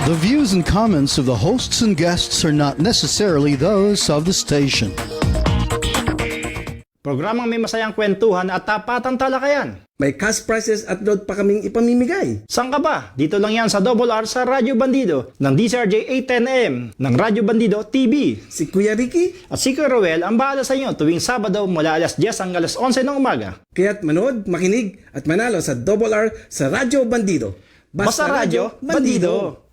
The views and comments of the hosts and guests are not necessarily those of the station. Programang may masayang kwentuhan at tapatang talakayan. May cash prizes at load pa kaming ipamimigay. Saan ka ba? Dito lang yan sa Double R sa Radyo Bandido ng DCRJ 810M ng Radyo Bandido TV. Si Kuya Ricky, At si Kuya Ruel ang bahala sa inyo tuwing Sabado mula alas 10 hanggang alas 11 ng umaga. kaya't manood, makinig at manalo sa Double R sa Radyo Bandido. Basta Radyo Bandido.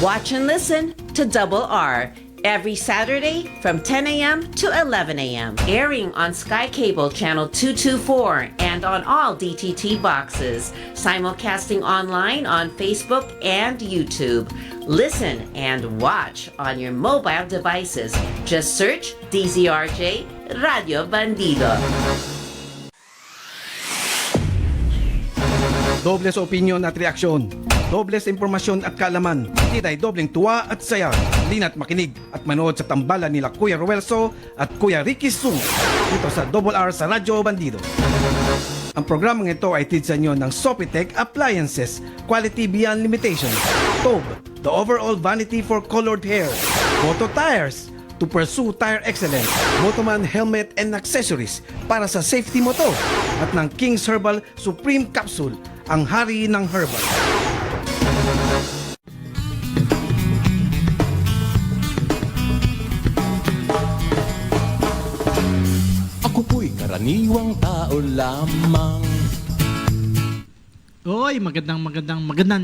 Watch and listen to Double R every Saturday from 10 a.m. to 11 a.m. Airing on Sky Cable Channel 224 and on all DTT boxes. Simulcasting online on Facebook and YouTube. Listen and watch on your mobile devices. Just search DZRJ Radio Bandido. Dobles opinion at reaksyon. Dobles impormasyon at kaalaman. Titay dobleng tuwa at saya. Lina't makinig at manood sa tambalan nila Kuya Ruelso at Kuya Ricky Sung dito sa Double R sa Radyo Bandido. Ang programang ito ay tid sa inyo ng Sopitech Appliances, Quality Beyond Limitation, Tob, the overall vanity for colored hair, Moto Tires, to pursue tire excellence, Motoman helmet and accessories para sa safety mo to, at ng King's Herbal Supreme Capsule, ang hari ng herbal. Ako po'y karaniwang tao lamang. Oy, magandang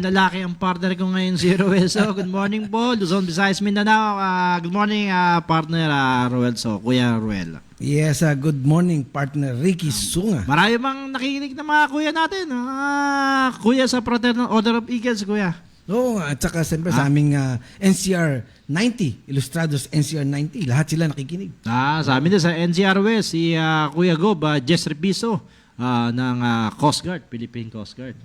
lalaki ang partner ko ngayon, si Ruelso. Good morning po, Luzon, Visayas, Mindanao. Good morning, partner Ruelso, Kuya Ruel. Yes, good morning partner Ricky Sunga. Marami bang nakikinig na mga kuya natin? Kuya sa Fraternal Order of Eagles, kuya. Oo, at saka siyempre sa aming NCR 90, Ilustrados NCR 90, lahat sila nakikinig. Sa amin din sa NCR West, si Kuya Gob, Jess Repiso, ng Coast Guard, Philippine Coast Guard.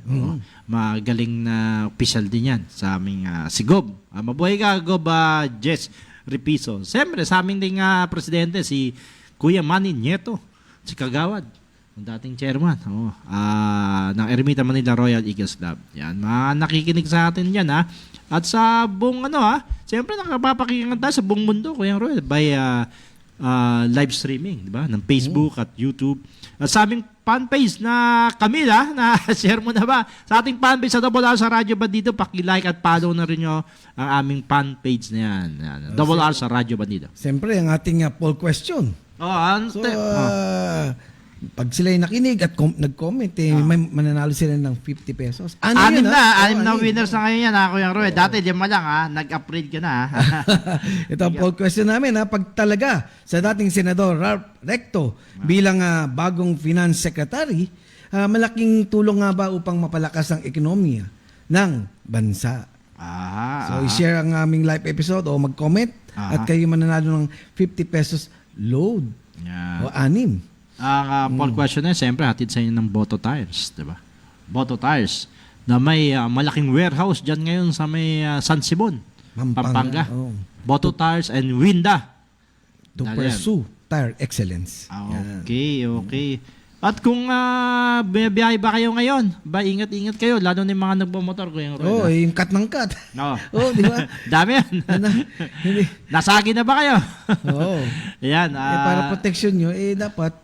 Magaling na official din yan sa aming si Gob. Mabuhay ka, Gob, Jess Repiso. Siyempre, sa aming ding presidente, si Kuya Manny Nieto, si Kagawad, ang dating chairman ng Ermita Manila Royal Eagles Club. Yan, mga nakikinig sa atin yan, ha. At sa buong siyempre nakapapakinggan tayo sa buong mundo, Kuya Royal, by live streaming, di ba? Ng Facebook at YouTube. At sa aming fan page na Camila, na share mo na ba? Sa ating fan page sa Double R sa Radyo Bandido, paki-like at follow na rin nyo ang aming fan page na yan. Double R sa Radyo Bandido. Siyempre, ang ating poll question. So, pag sila'y nakinig at nag-comment, may mananalo sila ng 50 pesos. Anim na winners na ngayon yan, Kuya Roy. Dati 5 lang, nag-upgrade ka na. Ito ang poll question namin. Pag talaga sa dating Senador Ralph Recto bilang bagong Finance Secretary, malaking tulong nga ba upang mapalakas ang ekonomiya ng bansa? So, i-share ang aming live episode o mag-comment at kayo mananalo ng 50 pesos load o 6. Ang poll question na, siyempre, hatid sa inyo ng Boto Tires, di ba? Boto Tires, na may malaking warehouse dyan ngayon sa may San Simon, Pampanga. Boto Tires and Winda. To pursue tire excellence. Okay. At kung biyahe ba kayo ngayon, ingat-ingat kayo, lalo na yung mga nagmamotor ko yung road. Yung cut ng cut. Di ba? Dami yan. Nasagi na ba kayo? Yan. Para protection nyo, dapat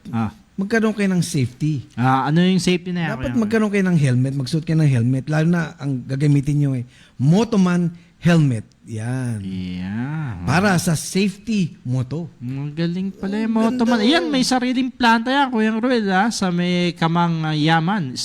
magkaroon kayo ng safety. Ano yung safety na yan? Dapat magkaroon kayo ng helmet, magsuot kayo ng helmet, lalo na ang gagamitin nyo Motoman helmet. Yan. Para sa safety moto. Magaling pala yung Motoman. Yan, may sariling planta yan, Kuya Ruel, sa may Kamang Yaman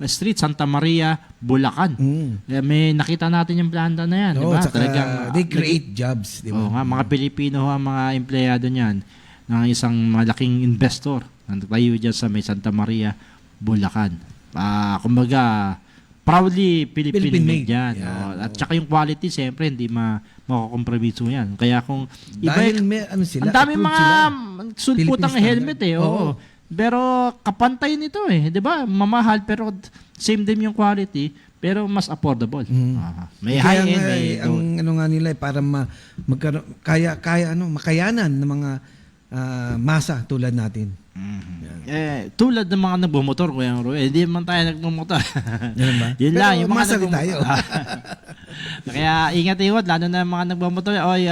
Street, Santa Maria, Bulacan. May nakita natin yung planta na yan. Diba? Talagang, they create jobs. Diba? Mga Pilipino ang mga empleyado niyan ng isang malaking investor na tayo dyan sa may Santa Maria, Bulacan. Kumbaga, proudly Philippine made yan. At saka yung quality, siyempre, hindi makakompromiso yan. Kaya kung dahil ang dami mga sulputang helmet pero kapantay nito di ba? Mamahal pero same din yung quality pero mas affordable. May high-end, ang nila para magkaroon makayanan ng mga masa tulad natin. Tulad ng mga nagbumotor, Kuya Roy, hindi man tayo nagbumotor. Yun ba? Yun lang, yung mga tayo. Kaya ingat-ingat, lalo na mga nagmamotor. Oy,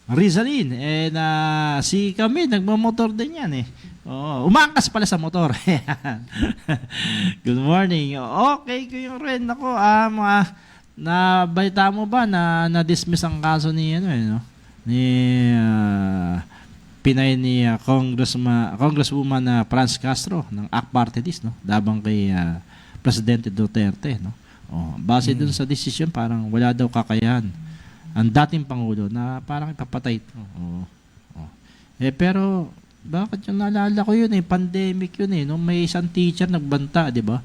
Rizalin, si kami, nagmamotor din yan eh. Oo, umangkas pala sa motor. Good morning. Okay, Kuya Ren, ako, nabalita mo ba na dismiss ang kaso ni Pinay ni Congresswoman Franz Castro ng AK Party List, no? Labang kay Presidente Duterte, no? Base dun sa desisyon, parang wala daw kakayahan ang dating Pangulo na parang ipapatay ito. Pero bakit yung naalala ko yun pandemic yun nung may isang teacher nagbanta, di ba?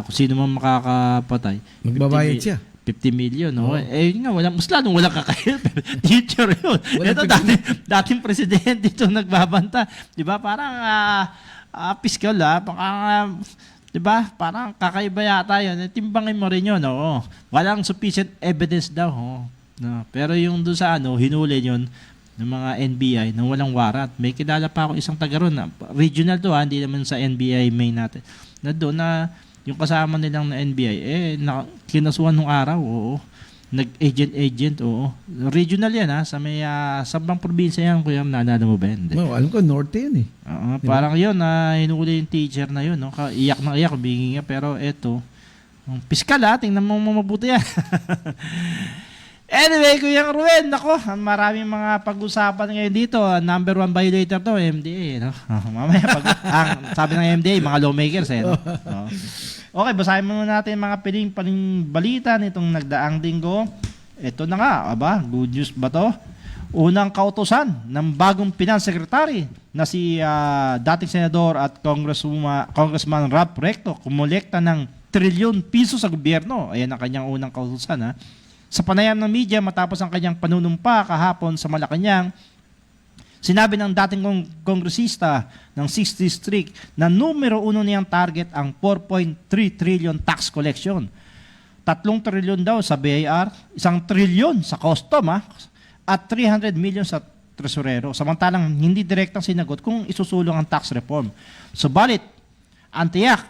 Kung sino man makakapatay. Magbabayad siya. 50 million, no? Yun nga, mas lalong walang kakayahan. Teacher yun. Ito, dating presidente ito nagbabanta. Di ba? Parang fiscal, di ba? Parang kakaiba yata yun. Timbangin mo rin yun, no? Walang sufficient evidence daw, no? Pero yung doon sa hinuli yun ng mga NBI nang walang warat. May kilala pa ako isang taga ron, regional to, hindi naman sa NBI main natin. Na doon na yung kasama nilang na NBI, kinasuhan nung araw, Nag-agent, Regional yan, sa may, sabang probinsya yan, kuya, naalala mo ba yan? Alam ko, norte yan Parang yun, hinuli yung teacher na yun, iyak na iyak, biging nga, pero eto, piskal tingnan mo mabuti yan. Anyway, Kuya Ruel, nako, maraming mga pag-usapan ngayon dito. Number 1 violator to, MDA, no? Mamaya, sabi ng MDA, mga lawmakers, no? Okay, basahin muna natin mga piling balita nitong nagdaang linggo. Ito na nga, good news ba to? Unang kautusan ng bagong Finance Secretary na si dating Senador at Congressman Ralph Recto kumolekta ng trilyon piso sa gobyerno. Ayan ang kanyang unang kautusan, Sa panayam ng media matapos ang kanyang panunumpa kahapon sa Malacanang, sinabi ng dating kongresista ng 6th District na numero 1 niyang target ang 4.3 trillion tax collection. 3 trilyon daw sa BIR, 1 trilyon sa custom at 300 million sa tresurero. Samantalang hindi direktang sinagot kung isusulong ang tax reform. Subalit, ang tiyak,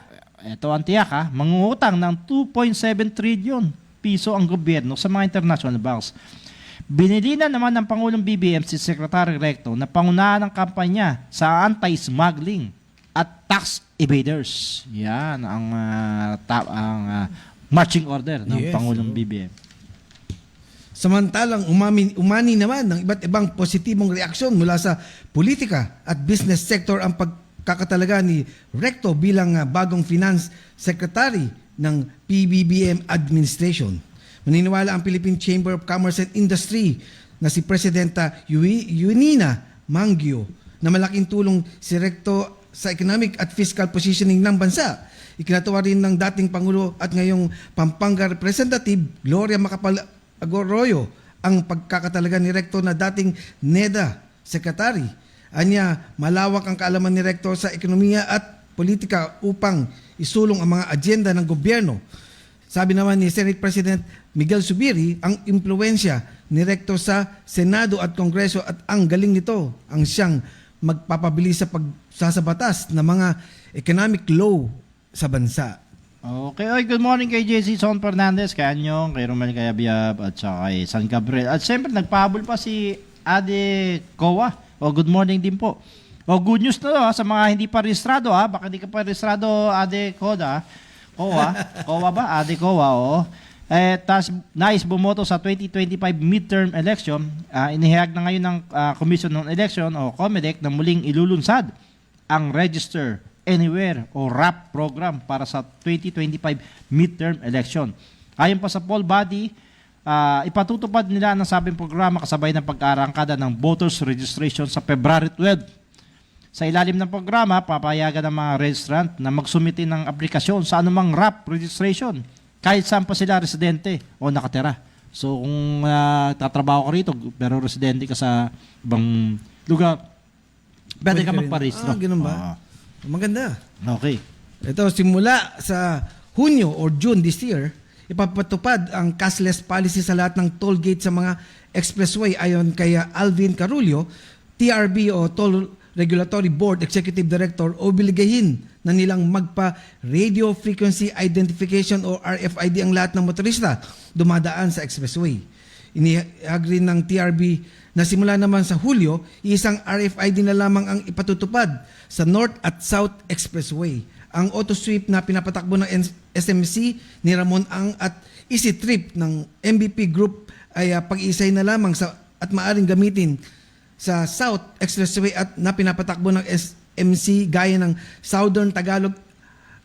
mangungutang ng 2.7 trillion piso ang gobyerno sa mga international banks. Binilina naman ng Pangulong BBM si Secretary Recto na pangunahan ng kampanya sa anti-smuggling at tax evaders. Yan ang marching order ng Pangulong BBM. Samantalang umani naman ng iba't ibang positibong reaksyon mula sa politika at business sector ang pagkakatalaga ni Recto bilang bagong Finance Secretary ng PBBM administration. Maniniwala ang Philippine Chamber of Commerce and Industry na si Presidenta Junina Mangio na malaking tulong si Recto sa economic at fiscal positioning ng bansa. Ikinatuwa rin ng dating Pangulo at ngayong Pampanga Representative Gloria Macapagal-Arroyo ang pagkakatalaga ni Recto na dating NEDA Secretary. Anya, malawak ang kaalaman ni Recto sa ekonomiya at politika upang isulong ang mga agenda ng gobyerno. Sabi naman ni Senate President Miguel Zubiri, ang impluensya ni Recto sa Senado at Kongreso at ang galing nito ang siyang magpapabilis sa pagsasabatas ng mga economic law sa bansa. Okay, good morning kay JC Son Fernandez, kay Anyong, kay Romel Cayabyab at saka kay San Gabriel. At siyempre nagpahabol pa si Ade Kowa. Good morning din po. Good news na sa mga hindi pa rehistrado, baka hindi ka pa rehistrado, Ade Koda. Kowa ba? Ade Kowa, tas nais bumoto sa 2025 midterm election. Inihayag na ngayon ng Commission on Election o COMELEC na muling ilulunsad ang Register Anywhere o RAP program para sa 2025 midterm election. Ayon pa sa poll body, ipatutupad nila ang sabing programa kasabay ng pag-aarangkada ng voters registration sa February 12. Sa ilalim ng programa, papayagan ng mga registrant na magsumite ng aplikasyon sa anumang RAP registration kahit saan pa sila residente o nakatira. So kung tatrabaho ka rito pero residente ka sa ibang lugar, pwede ka magparehistro. Ganun ba? Maganda. Okay. Ito, simula sa Hunyo or June this year, ipapatupad ang cashless policy sa lahat ng toll gate sa mga expressway ayon kay Alvin Carullo, TRB o Toll Regulatory Board Executive Director, obligahin na nilang magpa-radio frequency identification o RFID ang lahat ng motorista dumadaan sa expressway. Iniagri ng TRB na simula naman sa Hulyo, isang RFID na lamang ang ipatutupad sa North at South Expressway. Ang auto sweep na pinapatakbo ng SMC ni Ramon Ang at Easy Trip ng MVP Group ay pag-iisay na lamang at maaring gamitin sa South Expressway at na pinapatakbo ng SMC gaya ng Southern Tagalog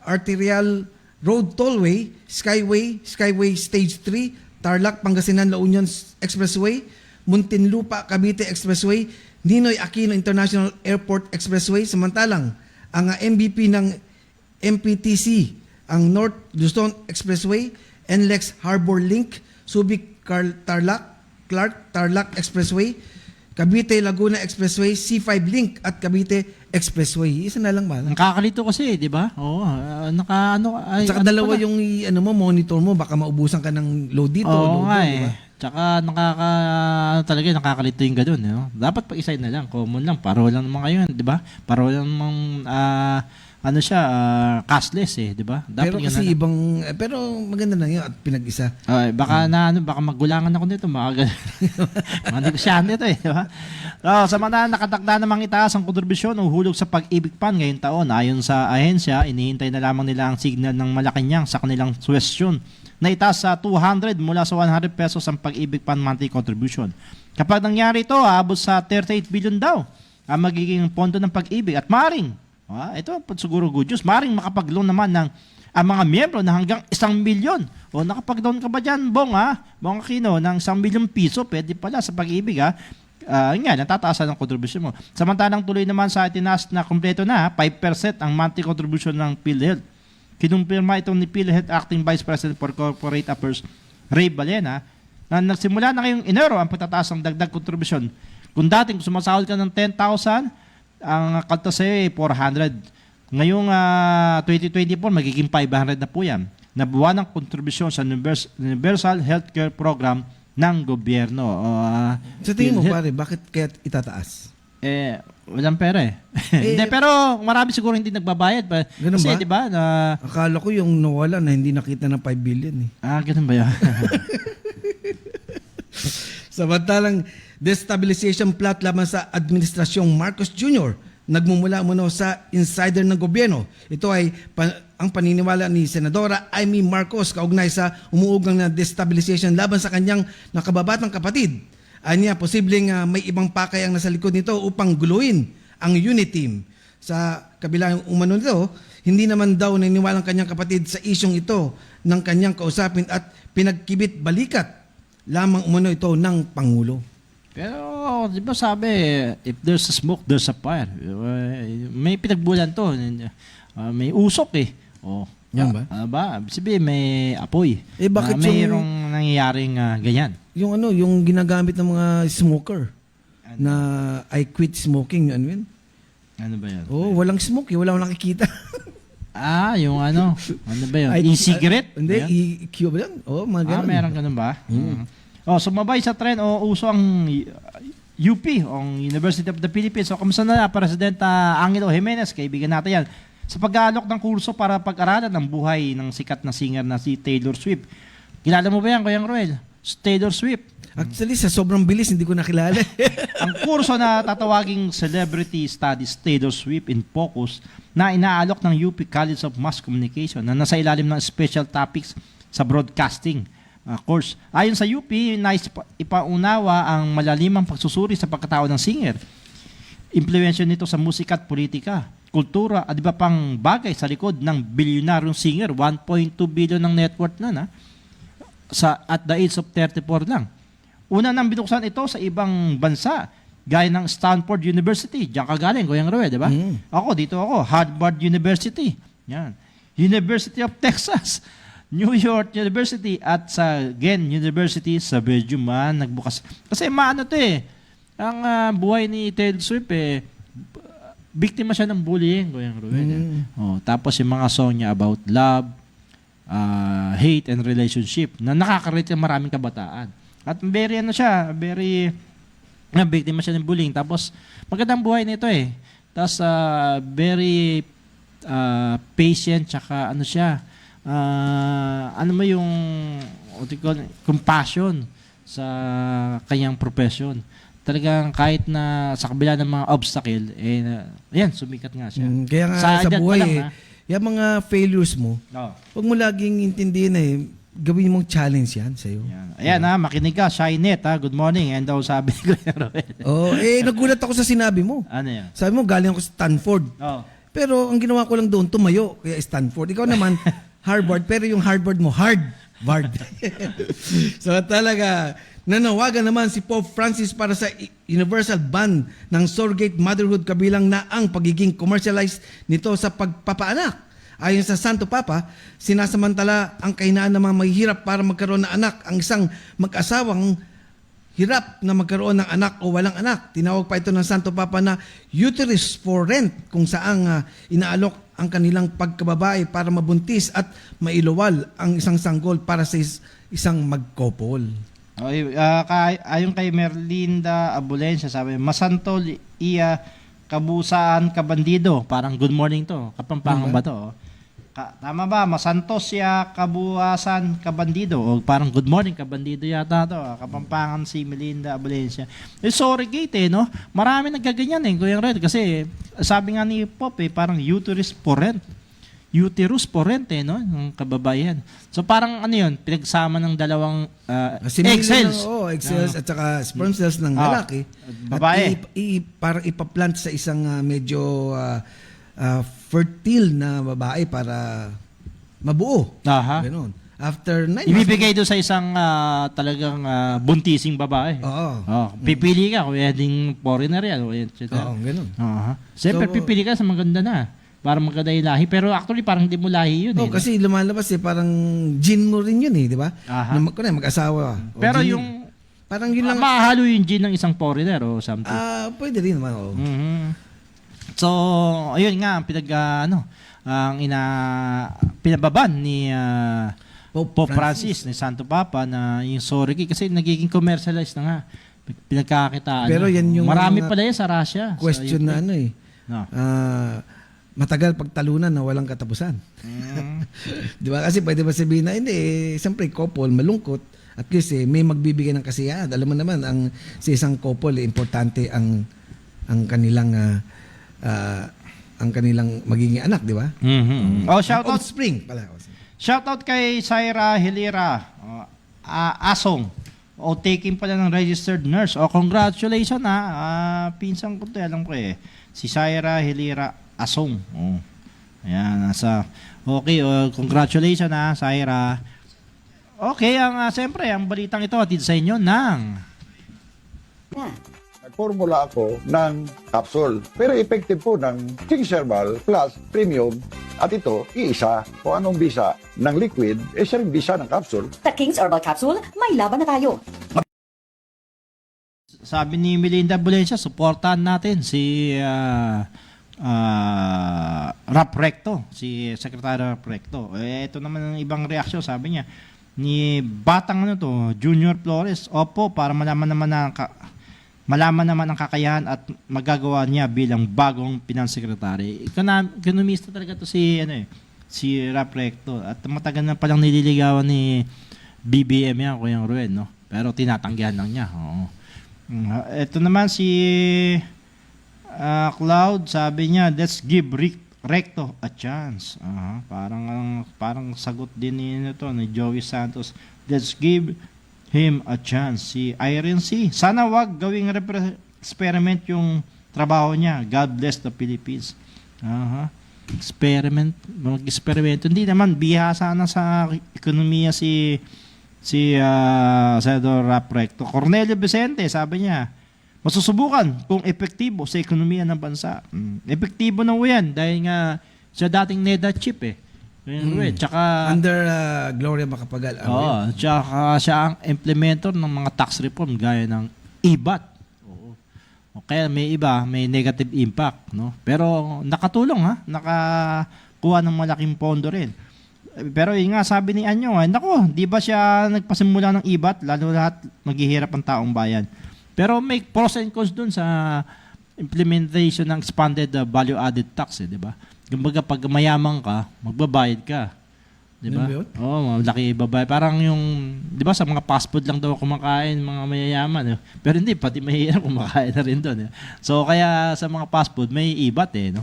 Arterial Road Tollway, Skyway Stage 3, Tarlac Pangasinan La Union Expressway, Muntinlupa Cavite Expressway, Ninoy Aquino International Airport Expressway. Samantalang ang MVP ng MPTC, ang North Luzon Expressway, NLEX Harbor Link, Subic Clark Tarlac Expressway, Cavite Laguna Expressway, C5 Link at Cavite Expressway. Isa na lang ba? Nakakalito kasi, di ba? Oo, Tsaka dalawa yung monitor mo, baka maubusan ka ng load dito, Oo load nga doon, eh. di ba? Tsaka talaga nakakalito yung gano'n. Dapat pag-isay na lang, common lang. Paro lang naman kayo, di ba? Paro lang naman, cashless eh, di ba? Dapat Pero kasi pero maganda na yun at pinag-isa. Baka baka magulangan ako nito, mga negosyante ito eh, di ba? Samantala nakatakda namang itaas ang kontribusyon o hulog sa pag-ibig pan ngayong taon. Ayon sa ahensya, inihintay na lamang nila ang signal ng Malacanang sa kanilang suwestyon na itaas sa 200 mula sa 100 pesos ang pag-ibig pan monthly contribution. Kapag nangyari ito, aabot sa 38 billion daw ang magiging pondo ng pag-ibig at maring ito siguro good news. Maring makapag-loan naman ng ang mga miyembro na hanggang 1 milyon. O nakapag-loan ka ba dyan, Bong Aquino, ng 1 milyong piso? Pwede pala sa pag-ibig natataasan ang contribution mo. Samantalang tuloy naman sa itinas na kompleto na 5% ang monthly contribution ng PhilHealth. Kinumpirma ito ni PhilHealth Acting Vice President for Corporate Affairs, Ray Balena, na nagsimula na ngayong Enero ang pagtataas ng dagdag contribution. Kung dating sumasahod ka ng 10,000, ang kalta sa'yo ay 400. Ngayong 2024, magiging 500 na po yan. Nabuwan ng kontribusyon sa Universal Healthcare Program ng gobyerno. Sa tingin mo, pare, bakit kaya itataas? Walang pera eh. Hindi, pero marami siguro hindi nagbabayad. Ganun Kasi ba? di ba? Akala ko yung nawala na hindi nakita ng 5 billion eh. Ganun ba yan? Samantalang destabilization plot laban sa Administrasyong Marcos Jr. nagmumula muna sa insider ng gobyerno. Ito ay ang paniniwala ni Senadora Amy Marcos kaugnay sa umuugang na destabilization laban sa kanyang nakababatang kapatid. Anya, posibleng may ibang pakay ang nasa likod nito upang guluhin ang unit team. Sa kabilang umano nito, hindi naman daw naniniwala ang kanyang kapatid sa isyong ito ng kanyang kausapin at pinagkibit balikat lamang umano ito ng Pangulo. Pero, di ba sabi, if there's a smoke, there's a fire. May pinagbulan to. May usok eh. Yan ba? Sabi, may apoy. Bakit mayroong nangyayaring ganyan? Yung ginagamit ng mga smoker na I quit smoking, ano yun? Ano ba yan? Walang smoke, wala akong nakikita. Yung ano ba yun? E-cigarette? Hindi, EQ ba yan? Mga ganun. Meron ganun ba? Sumabay sa trend uso ang UP, ang University of the Philippines. Kamusta na Presidente Angelo Jimenez, kaibigan natin yan, sa pag-aalok ng kurso para pag-aralan ang buhay ng sikat na singer na si Taylor Swift. Kilala mo ba yan, Kuya Roel? Taylor Swift. Actually, sa sobrang bilis, hindi ko nakilala. Ang kurso na tatawaging Celebrity Studies Taylor Swift in Focus na inaalok ng UP College of Mass Communication na nasa ilalim ng special topics sa broadcasting course. Ayon sa UP, nais ipaunawa ang malalimang pagsusuri sa pagkatao ng singer. Impluwensya nito sa musika at politika, kultura at iba pang bagay sa likod ng bilyonaryong singer. 1.2 billion ng net worth na at the age of 34 lang. Una nang binuksan ito sa ibang bansa, gaya ng Stanford University. Diyan ka galing, Kuya Roel, di ba? Dito ako, Harvard University. Yan. University of Texas. New York University at sa Ghent University sa Belgium nagbukas. Kasi ang buhay ni Taylor Swift biktima siya ng bullying, Kuya Roel. Tapos yung mga song niya about love, hate and relationship na nakaka-relate ng maraming kabataan. At very biktima siya ng bullying. Tapos magandang buhay nito Tapos very patient, tsaka ano siya, ano mo yung what you call, compassion sa kanyang profession. Talagang kahit na sa kabila ng mga obstacle, ayan, sumikat nga siya. Kaya nga sa edad pa buhay, lang, ha? yung mga failures mo, Oh. huwag mo laging intindihin gawin mong challenge yan sa'yo. Ayan ha, makinig ka, Shynet ha, good morning. And daw sabi ko yan, Roel. Nagulat ako sa sinabi mo. Ano yan? Sabi mo, galing ako sa Stanford. Oh. Pero ang ginawa ko lang doon, tumayo. Kaya Stanford. Ikaw naman, Harvard. Pero yung Harvard mo, Harvard. So talaga, nanawagan naman si Pope Francis para sa universal ban ng surrogate motherhood kabilang na ang pagiging commercialized nito sa pagpapaanak. Ayon sa Santo Papa, sinasamantala ang kahinaan ng mga mahihirap para magkaroon ng anak ang isang mag-asawang hirap na magkaroon ng anak o walang anak. Tinawag pa ito ng Santo Papa na uterus for rent, kung saang inaalok ang kanilang pagkababae para mabuntis at mailuwal ang isang sanggol para sa isang magkopol. Ayon kay Merlinda Abulencia, sabi, Masantol iya kabusaan kabandido. Parang good morning to. Kapampangan ba to? Tama ba? Masantos siya kabuwasan kabandido. O parang good morning kabandido yata to. Kapampangan si Melinda Abulencia. Surrogate no? Marami nagkaganyan Kuya Red. Kasi sabi nga ni Pop parang uterus for rent. Uterus for rent no? Ng kababayan. So parang ano yun? Pinagsama ng dalawang egg cells. Egg cells at saka sperm cells ng lalaki. Babae. At parang ipaplant sa isang medyo fertile na babae para mabuo. Aha. Ganun. After 9 Ibibigay doon sa isang talagang buntising babae. Oo. Pipili ka kung pwedeng foreigner yan. Oo, ganun. Siyempre, So, pipili ka sa maganda na. Para maganda yung lahi. Pero actually, parang hindi mo lahi yun. kasi lumalabas parang gene mo rin yun di ba? Aha. Na mag-asawa. O, Pero gene yung yun. Parang yun lang. mahalo yung gene ng isang foreigner o something. Pwede rin naman. Oo. Mhm. So, ayun nga, ang pinababan ni Pope Francis ni Santo Papa na yung surrogate kasi nagiging commercialized na nga. Pinagkakitaan. Pero yan yung marami mga pala yan sa Russia. Question na No. matagal pagtalunan na walang katapusan. Di ba? Kasi pwede ba sabihin na, hindi, siyempre couple, malungkot, at least may magbibigay ng kasiyahan. Alam mo naman, sa isang couple, importante ang kanilang magiging anak, di ba? Mm-hmm. Shoutout. Offspring pala. Shoutout kay Syra Hilira. Asong. Taking pala ng registered nurse. Congratulations pinsan ko to, alam ko si Syra Hilira Asong. Ayan, okay, congratulations Syra. Okay, siyempre, ang balitang ito atid sa inyo ng Nagformula ako ng capsule. Pero effective po ng King's Herbal Plus Premium. At ito, iisa. Kung anong bisa ng liquid, siya rin bisa ng capsule. Sa King's Herbal Capsule, may laban na tayo. Sabi ni Melinda Bulencia, supportahan natin si Rap Recto, si Secretary Rap Recto. Ito naman ang ibang reaksyon, sabi niya, ni Batang Junior Flores, opo, para malaman naman ang kakayahan at magagawa niya bilang bagong Finance Secretary. Ekonomista talaga to si Rap Recto. At matagal na palang nililigawan ni BBM yan, Kuya Ruel, no? Pero tinatanggihan lang niya. Oo. Ito naman si Cloud, sabi niya, let's give Recto a chance. Parang sagot din ni Joey Santos. Let's give him a chance. Si Irene C. Sana wag gawing experiment yung trabaho niya. God bless the Philippines. Mag-experimento. Hindi naman, bihasa na sa ekonomiya si Senador Rap Recto. Cornelio Vicente, sabi niya, masusubukan kung epektibo sa ekonomiya ng bansa. Epektibo na yan dahil nga siya dating NEDA chief Tsaka, under Gloria Macapagal. Tsaka siya ang implementer ng mga tax reform gaya ng IBAT. Kaya may negative impact, no? Pero nakatulong nakakuha ng malaking pondo rin. Pero yun nga, sabi ni Anyo, di ba siya nagpasimula ng IBAT, lalo lahat maghihirap ang taong bayan. Pero may pros and cons dun sa implementation ng expanded value-added tax, di ba? Kumbaga pag mayaman ka, magbabayad ka. 'Di ba? Yun ba yun? Oo, malaki babayad. Parang yung 'di ba sa mga fast food lang daw kumakain mga mayayaman. Pero hindi, pati mahirap kumakain na rin doon. So kaya sa mga fast food may ibat no.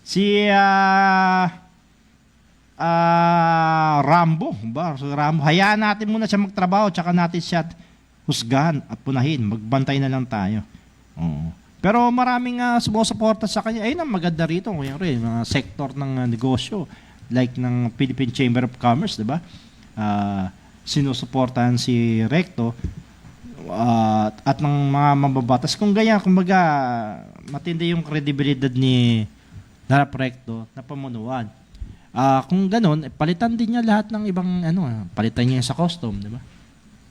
Si Rambo, ba? So, Rambo, hayaan natin muna siya magtrabaho tsaka natin siya husgahan at punahin. Magbantay na lang tayo. Oo. Pero maraming sumusuporta sa kanya. Ayun ang maganda rito. Rin, mga sektor ng negosyo like ng Philippine Chamber of Commerce, 'di ba? Sinusuportahan si Recto at ng mga mababatas. Kung ganyan, kumbaga matindi yung kredibilidad ni Harap Recto na pamunuan. Kung ganun, palitan din niya lahat ng ibang palitan niya sa custom, 'di ba?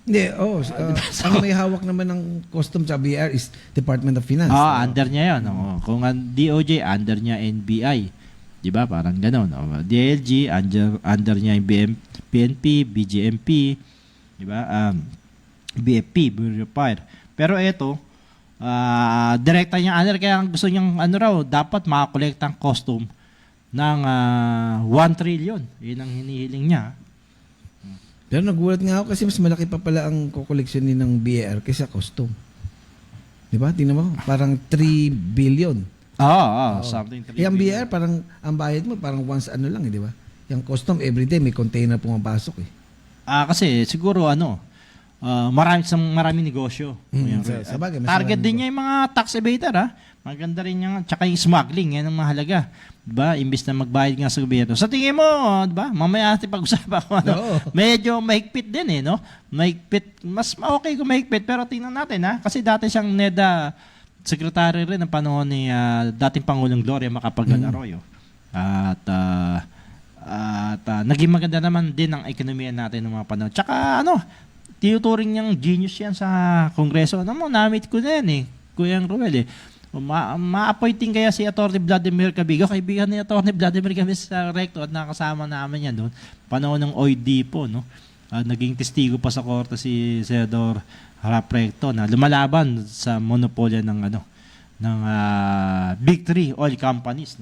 Hindi, ang may hawak naman ng custom sa BR is Department of Finance. Under niya 'yon. Kung ang DOJ, under niya NBI. 'Di ba? Parang ganoon. DLG, under niya yung PNP, BGMP, 'di ba? BFP, Bureau of Fire. Pero ito, direkta niya under, kaya ang gusto niyang dapat makakolekta ang custom ng 1 trillion. Yun ang hinihiling niya. Pero nagulat nga ako kasi mas malaki pa pala ang kokoleksyonin ng BAR kaysa custom. 'Di ba? Tingnan mo, parang 3 billion. Something 3 Yung billion. BAR, parang ang bayad mo, parang once lang, di ba? Yung custom, everyday may container pumapasok eh. Kasi siguro maraming negosyo. Sa bagay, mas Target maraming din niya yung mga tax evader Maganda rin yung tsaka yung smuggling, yan ang mahalaga. 'Di ba? Imbis na magbayad nga sa gobyerno. Sa tingin mo, 'di ba? Mamaya natin pag-usapan ko medyo mahigpit din no? Mahigpit, mas okay kung mahigpit, pero tingnan natin kasi dati siyang NEDA secretary rin ng panahon ni dating Pangulong Gloria Macapagal Arroyo. At naging maganda naman din ang ekonomiya natin ng mga panahon. Tsaka tinuturing niyang genius yan sa Kongreso. Na-meet ko na yan Kuya Ruel ma-appointing kaya si Atty. Vladimir Cabigo, kaibigan ni Atty. Vladimir kami sa Recto at nakasama namin yan doon. Panahon ng OID po, naging testigo pa sa korte si Senador Harap Recto na lumalaban sa monopolya ng Big Three oil companies,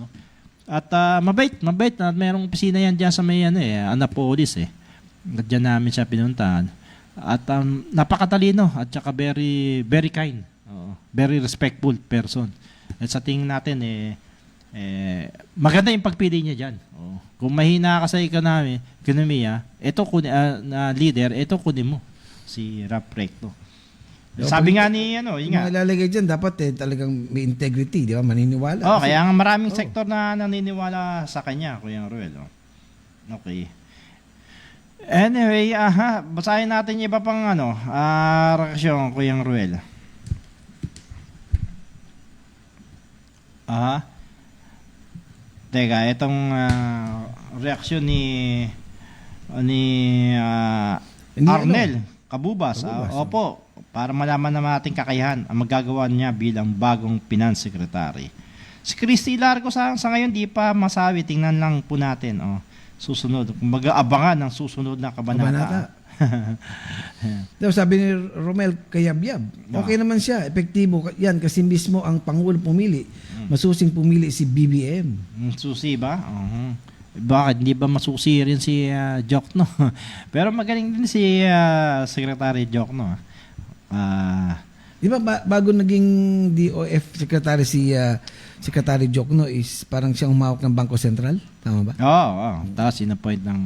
At mabait na mayroong opisina yan diyan sa may Annapolis At diyan namin siya pinuntahan. At napakatalino at saka very very kind. Very respectful person. At sa tingin natin maganda yung pagpili niya diyan. Kung mahina ka sa ekonomiya, ito na leader, ito kunin mo si Harap Recto. Sabi nga ni yun nga. Malalagay dyan, dapat talagang may integrity, di ba? Maniniwala. Kaya nga maraming sektor na naniniwala sa kanya, Kuya Ruel. Okay. Anyway, basahin natin yung iba pang reaksyon, Kuya Ruel. Teka, itong reaksyon ni Arnel Kabubas. Opo, para malaman na ating kakayahan ang magagawa niya bilang bagong Finance Secretary. Si Christy Largo sa ngayon di pa masabi. Tingnan lang po natin. Susunod. Kumbaga abangan ng susunod na kabanata. Sabi ni Romel Kayabyab, okay naman siya, epektibo yan kasi mismo ang Pangulo pumili. Masusing pumili si BBM. Susi ba? Bakit? Hindi ba masusi rin si Jokno? Pero magaling din si Secretary Jokno. Di ba bago naging DOF Secretary si Secretary Jokno is parang siyang humawak ng Bangko Sentral? Tama ba? Oo. Tapos in-appoint ng...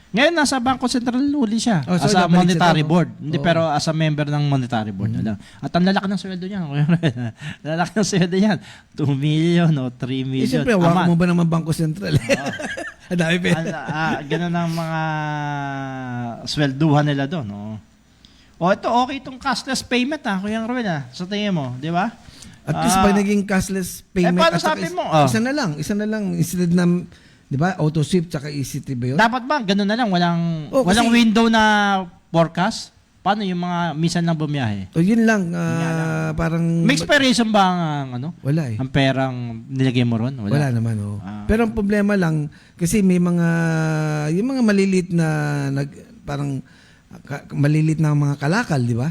ngayon, nasa Bangko Sentral uli siya. As a monetary board. Hindi, pero as a member ng monetary board. At ang lalaki ng sweldo niya. Lalaki ng sweldo niyan. 2 million o 3 million. Siyempre, wala mo ba naman Bangko Sentral? Ang dami pa. Ganun ang mga swelduhan nila doon. Ito, okay itong cashless payment Kuya Ruel sa tingin mo, di ba? At least pag naging cashless payment, paano sabi mo? Isa na lang, instead na, di ba, auto sweep tsaka ECT ba yun? Dapat ba, ganun na lang, walang window na forecast? Paano yung mga minsan lang bumiyahe? Yun lang, parang... May expiration ba ang Wala ang perang nilagay mo ron? Wala naman, Pero ang problema lang, kasi may yung mga malilit na, parang malilit na mga kalakal, di ba?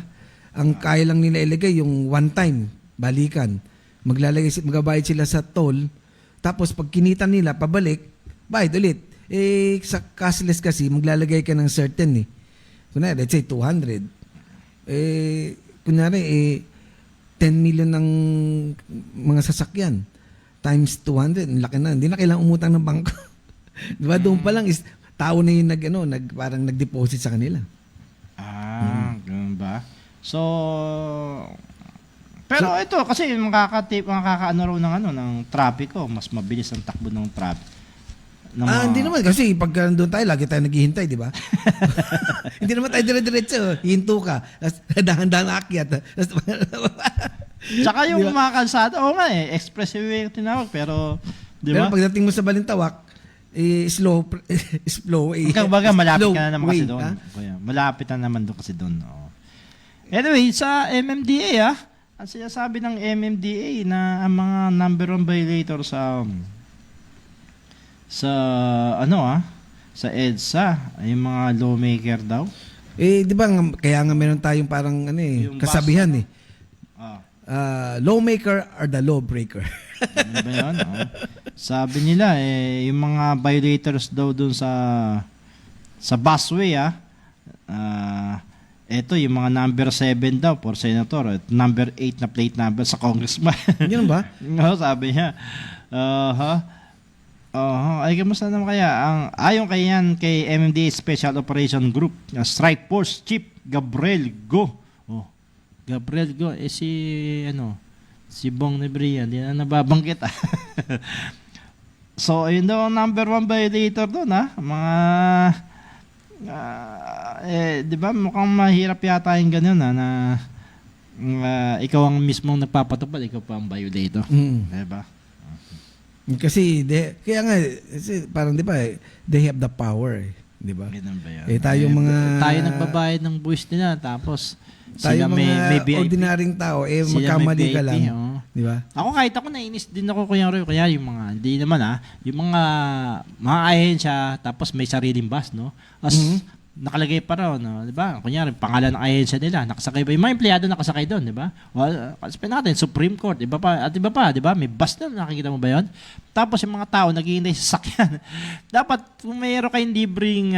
Ang kaya lang nila ilagay yung one time, balikan. Magbabayad sila sa toll, Tapos pag kinita nila, pabalik, bayad ulit. Sa cashless kasi, maglalagay ka ng certain Kunwari, let's say 200. Kunwari, 10 million ng mga sasakyan. Times 200, ang laki na. Hindi na kailangang umutang ng bangko. Diba? Doon pa lang is tao na yung parang nag-deposit sa kanila. Ganun ba? So, pero ito kasi makakaano raw ng trapiko, mas mabilis ang takbo ng traffic. Hindi naman kasi pag doon tayo lagi tayo naghihintay, di ba? Hindi naman tayo dire-diretso, hinto ka, dahan-dahan akyat. Saka yung mga kalsada, expressway yung tinawag, pero di ba? Pero pagdating mo sa Balintawak, slow Kumbaga malapit ka na naman kasi way, doon. Malapit na naman doon kasi doon. Anyway, sa MMDA ang sinasabi ng MMDA na ang mga number 1 violator sa sa EDSA ay yung mga lawmaker daw. Di ba kaya nga meron tayong parang Yung kasabihan bus, lawmaker are the lawbreaker. Ano ba yun? Sabi nila yung mga violators daw dun sa busway eto yung mga number 7 daw for senator at number 8 na plate number sa congressman. Yun ba? Sabi niya. Ay kamusta naman kaya ayon kay MMDA Special Operation Group Strike Force Chief Gabriel Go. Gabriel Go si Bong Nebria, hindi na nababanggit. So, ayun daw ang number 1 violator doon mga di ba mukhang mahirap yata yung ganun na ikaw ang mismong nagpapatupad, ikaw pa ang violator. Di ba? Kasi kaya nga parang di ba they have the power, di ba? Ganun ba yan? Tayo nagbabayad ng buwis nila tapos tayo sila mga may ordinaryong tao sila magkamali may ka lang, VIP, di ba? Ako kahit ako nainis din ako kaya yung mga hindi naman yung mga ahensya tapos may sariling bus nakalagay pa raw di ba? Kunyari pangalan ng ahensya nila nakasakay ba yung mga empleyado nakasakay doon, di ba? Sabihin natin Supreme Court, iba pa, di ba? May bus na nakikita mo ba 'yon? Tapos yung mga tao naghihintay sa sakyan. Dapat kung mayroon kayong libreng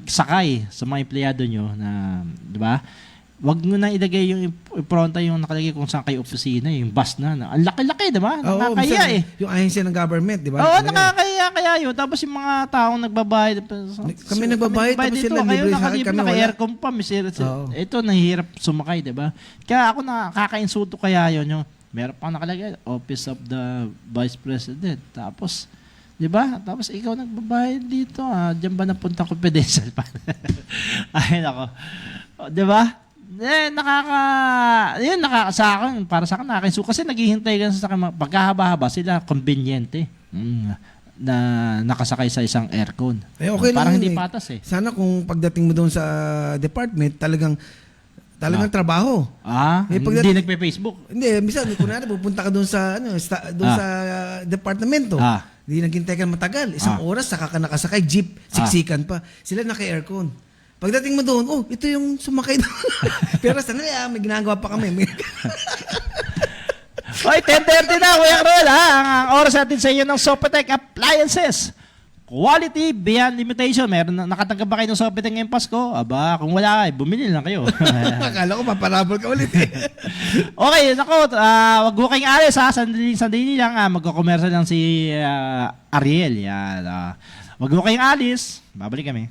sakay sa mga empleyado nyo na, di ba? Wag mo na ilagay yung impronta yung nakalagay kung saan kayo opisina, yung bus na. Ang laki-laki, di ba? Nakakaya Yung ahensya ng government, di ba? Nakakaya kaya yun. Tapos yung mga taong nagbabayad. Kami nagbabayad, tapos sila libre sa akin, kami wala. Naka-aircon pa. Ito, nahihirap sumakay, di ba? Kaya ako nakaka-insulto kaya yun. Yung, meron pang nakalagay, Office of the Vice President. Tapos, di ba? Tapos ikaw nagbabayad dito. Diyan ba napunta confidential pa? Ay, nako. Di ba? Sa akin, para sa akin, nakakainsulto. Kasi naghihintay ka sa akin, pagkahaba-haba sila, conveniente. Na nakasakay sa isang aircon. Okay parang lang hindi patas Sana kung pagdating mo doon sa department, talagang trabaho. Hindi nagpe-Facebook. Hindi, minsan kunwari pupunta ka doon sa sa departamento. Hindi naghintay ka matagal. Isang oras saka ka nakasakay, jeep, siksikan pa. Sila naka-aircon. Pagdating mo doon, ito yung sumakay doon. Pero sana may ginagawa pa kami. Oy, 10:30 na, Kuya Karol, ang oras natin sa iyo ng Sopetec Appliances. Quality beyond limitation. Nakatanggap ba kayo ng Sopetec ngayong Pasko? Aba, kung wala, bumili lang kayo. Akala ko paparabol ka ulit. Okay, nako, wag mo kayong alis Sandali lang, magko-commercial lang si Ariel. Yan. Wag mo kayong alis. Babalik kami.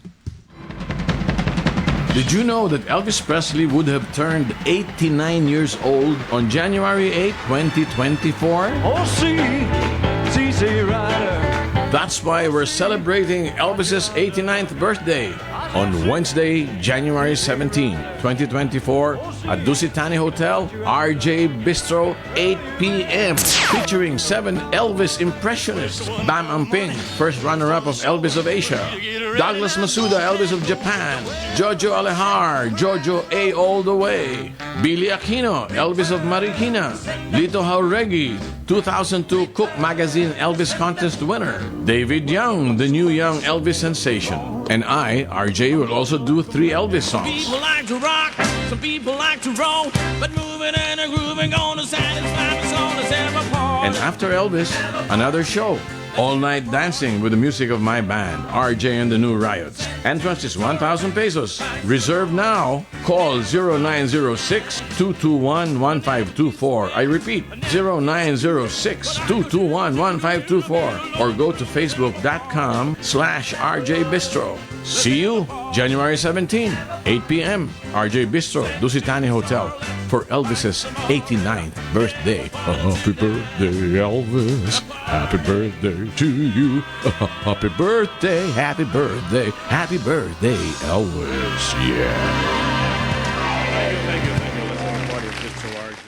Did you know that Elvis Presley would have turned 89 years old on January 8, 2024? Oh, CC Rider. That's why we're celebrating Elvis's 89th birthday on Wednesday, January 17, 2024 at Dusitani Hotel, RJ Bistro, 8 p.m. Featuring 7 Elvis impressionists. Bam Amping, first runner-up of Elvis of Asia. Douglas Masuda, Elvis of Japan. Jojo Alehar, Jojo A all the way. Billy Aquino, Elvis of Marikina. Lito Jauregui, 2002 Cook Magazine Elvis Contest winner. David Young, the new young Elvis sensation. And I, RJ, will also do 3 Elvis songs. People like to rock, some people like to roll, but moving and grooving gonna satisfy us all as ever. And after Elvis, another show. All night dancing with the music of my band, RJ and the New Riots. Entrance is 1,000 pesos. Reserve now. Call 0906-221-1524. I repeat, 0906-221-1524. Or go to facebook.com/RJ Bistro. See you January 17, 8 p.m. RJ Bistro, Dusitani Hotel for Elvis's 89th birthday. Happy birthday, Elvis. Happy birthday to you. Happy birthday, happy birthday, happy birthday, Elvis. Yeah. Thank you. Let's party with Bistro RJ.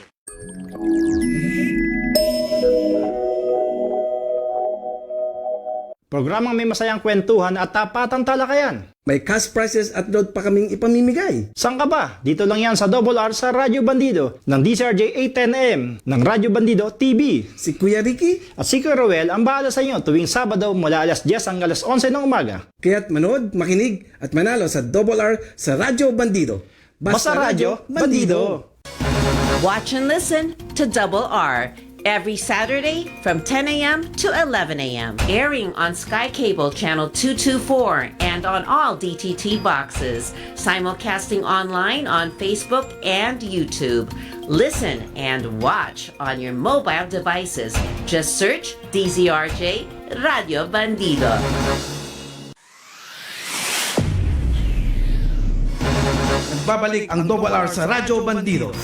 Programang may masayang kwentuhan at tapatang talakayan. May cash prizes at load pa kaming ipamimigay. Saan ka ba? Dito lang yan sa Double R sa Radyo Bandido ng DCRJ 810M ng Radyo Bandido TV. Si Kuya Ricky, At si Kuya Ruel ang bahala sa inyo tuwing Sabado mula alas 10 hanggang alas 11 ng umaga. kaya't manood, makinig at manalo sa Double R sa Radyo Bandido. Basta Radyo Bandido. Watch and listen to Double R every Saturday from 10 a.m. to 11 a.m. Airing on Sky Cable Channel 224 and on all DTT boxes. Simulcasting online on Facebook and YouTube. Listen and watch on your mobile devices. Just search DZRJ Radio Bandido. Nagbabalik ang Double R sa Radyo Bandido.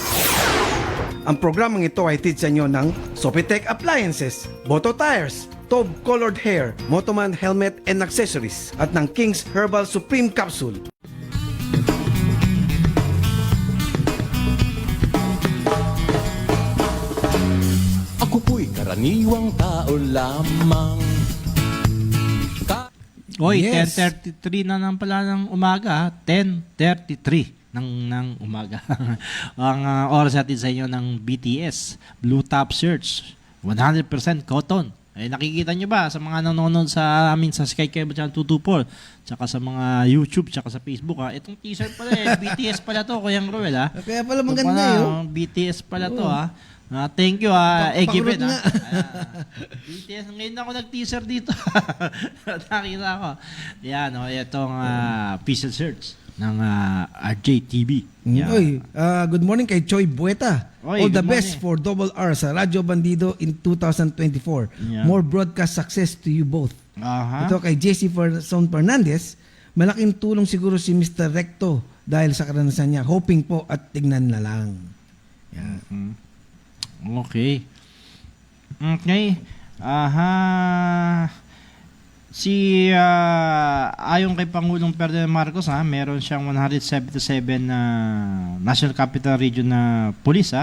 Ang programang ito ay hatid sa inyo ng Sopitech Appliances, Boto Tires, Tob Colored Hair, Motoman Helmet and Accessories at ng King's Herbal Supreme Capsule. Ako po'y karaniwang tao lamang. Oy, Yes. 10:33 na lang pala ng umaga. 10:33 ng umaga. Ang oras natin sa inyo ng BTS, Blue Top Shirts, 100% cotton. Eh, nakikita nyo ba sa mga nanonood sa amin sa Sky Cable Channel 224, tsaka sa mga YouTube, tsaka sa Facebook, ha? Itong t-shirt pala BTS pala to, Kuya Roel, ha? Kaya pala Ito maganda pala, yun. BTS pala to, ha? Thank you, Egibet, pakurot ha? nga. BTS, ngayon ako nag-teaser dito. Nakita ko. Yan, itong official shirts ng RJTV. Yan. Oy, good morning kay Choi Bueta. Oy, All the good best morning. for Double R sa Radyo Bandido in 2024. Yeah. More broadcast success to you both. Aha. Ito kay JC Fernandez, malaking tulong siguro si Mr. Recto dahil sa karanasan niya. Hoping po at tignan na lang. Yan. Okay. Aha. Ayon kay Pangulong Ferdinand Marcos, meron siyang 177 na National Capital Region na pulis,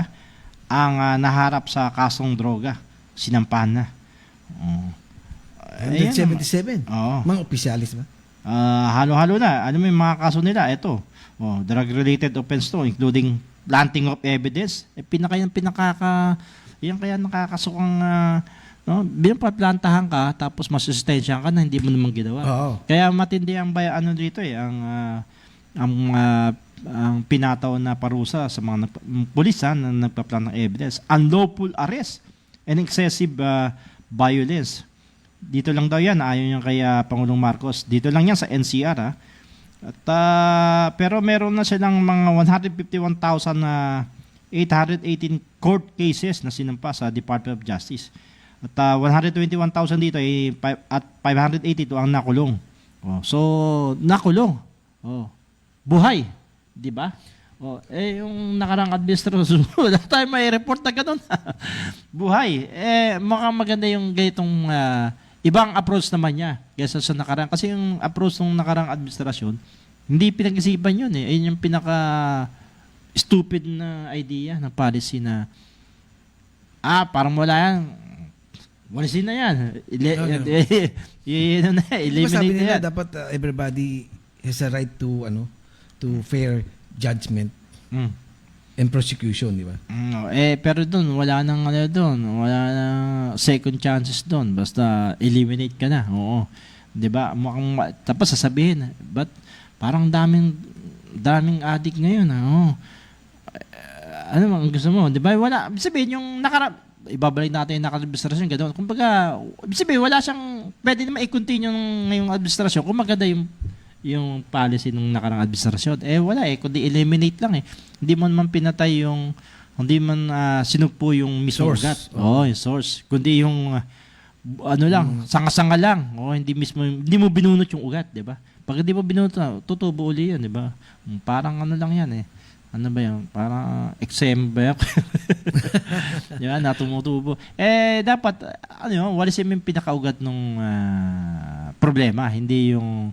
ang naharap sa kasong droga. Sinampahan na. Ayan. 177? Oo. Mga opisyalis ba? Halo-halo na. Ano mo yung mga kaso nila? Ito. Drug-related offense to, including planting of evidence. Yan kaya nakakasukang pinapaplantahan ka tapos masusustensya ka na hindi mo naman ginawa. Oo. Kaya matindi ang dito ang pinataw na parusa sa mga pulis na nagpa-plant ng evidence. Unlawful arrest and excessive violence. Dito lang daw yan, ayon yan kay Pangulong Marcos. Dito lang yan sa NCR. At, pero meron na silang mga 151,818 court cases na sinampa sa Department of Justice. At 121,000 dito at 582 ang nakulong. So, nakulong. Buhay. Di ba? Yung nakarang administrasyon, wala tayo may report na ganun. Buhay. Mukhang maganda yung ganitong ibang approach naman niya kaysa sa nakarang. Kasi yung approach ng nakarang administrasyon, hindi pinag-isipan yun. Ayun yung pinaka-stupid na idea, na policy na parang wala yan. Walisin na yan. Eliminate Sabi na nila yan. dapat everybody has a right to fair judgment and prosecution, di ba? Pero doon, wala nang wala nang second chances doon. Basta eliminate ka na. Oo. 'Di ba? Tapos sasabihin, but parang daming addict ngayon, ano ang gusto mo? 'Di ba? Wala sabihin yung ibabalik natin yung naka-administrasyon, gano'n. Kumbaga, ibig sabihin, wala siyang, pwede naman i-continue ngayong administrasyon kung maganda yung policy ng nakarang administrasyon. Wala kundi eliminate lang Hindi mo naman pinatay hindi man sinugpo yung mismong Source. ugat. Yung source. Kundi yung, sanga-sanga lang. Hindi mo binunot yung ugat, di ba? Pag hindi mo binunot, tutubo uli yun, di ba? Parang lang yan Ano ba yan? Parang XM ba yan? Diba? Natumutubo. Dapat, walisin mo yung pinakaugat ng problema. Hindi yung,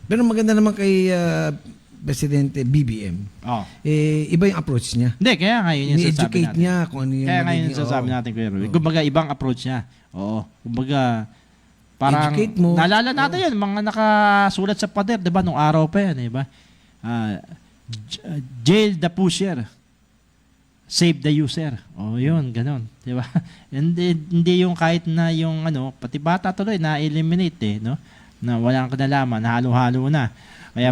Pero maganda naman kay Presidente BBM. Iba yung approach niya. Hindi, kaya ngayon yung sasabi Ni-educate natin. niya kung ano yung Kaya ngayon magiging- yung sasabi natin, Kuya Ruel. Kumbaga, ibang approach niya. Kumbaga, parang, Educate mo. naalala natin yun, mga nakasulat sa pader, di ba, nung araw pa yan, di ba? Jail the pusher, save the user. Yun, ganon. Di ba? Hindi yung kahit na yung, pati bata tuloy, na-eliminate, no? Na walang kinalaman, halo-halo na. Kaya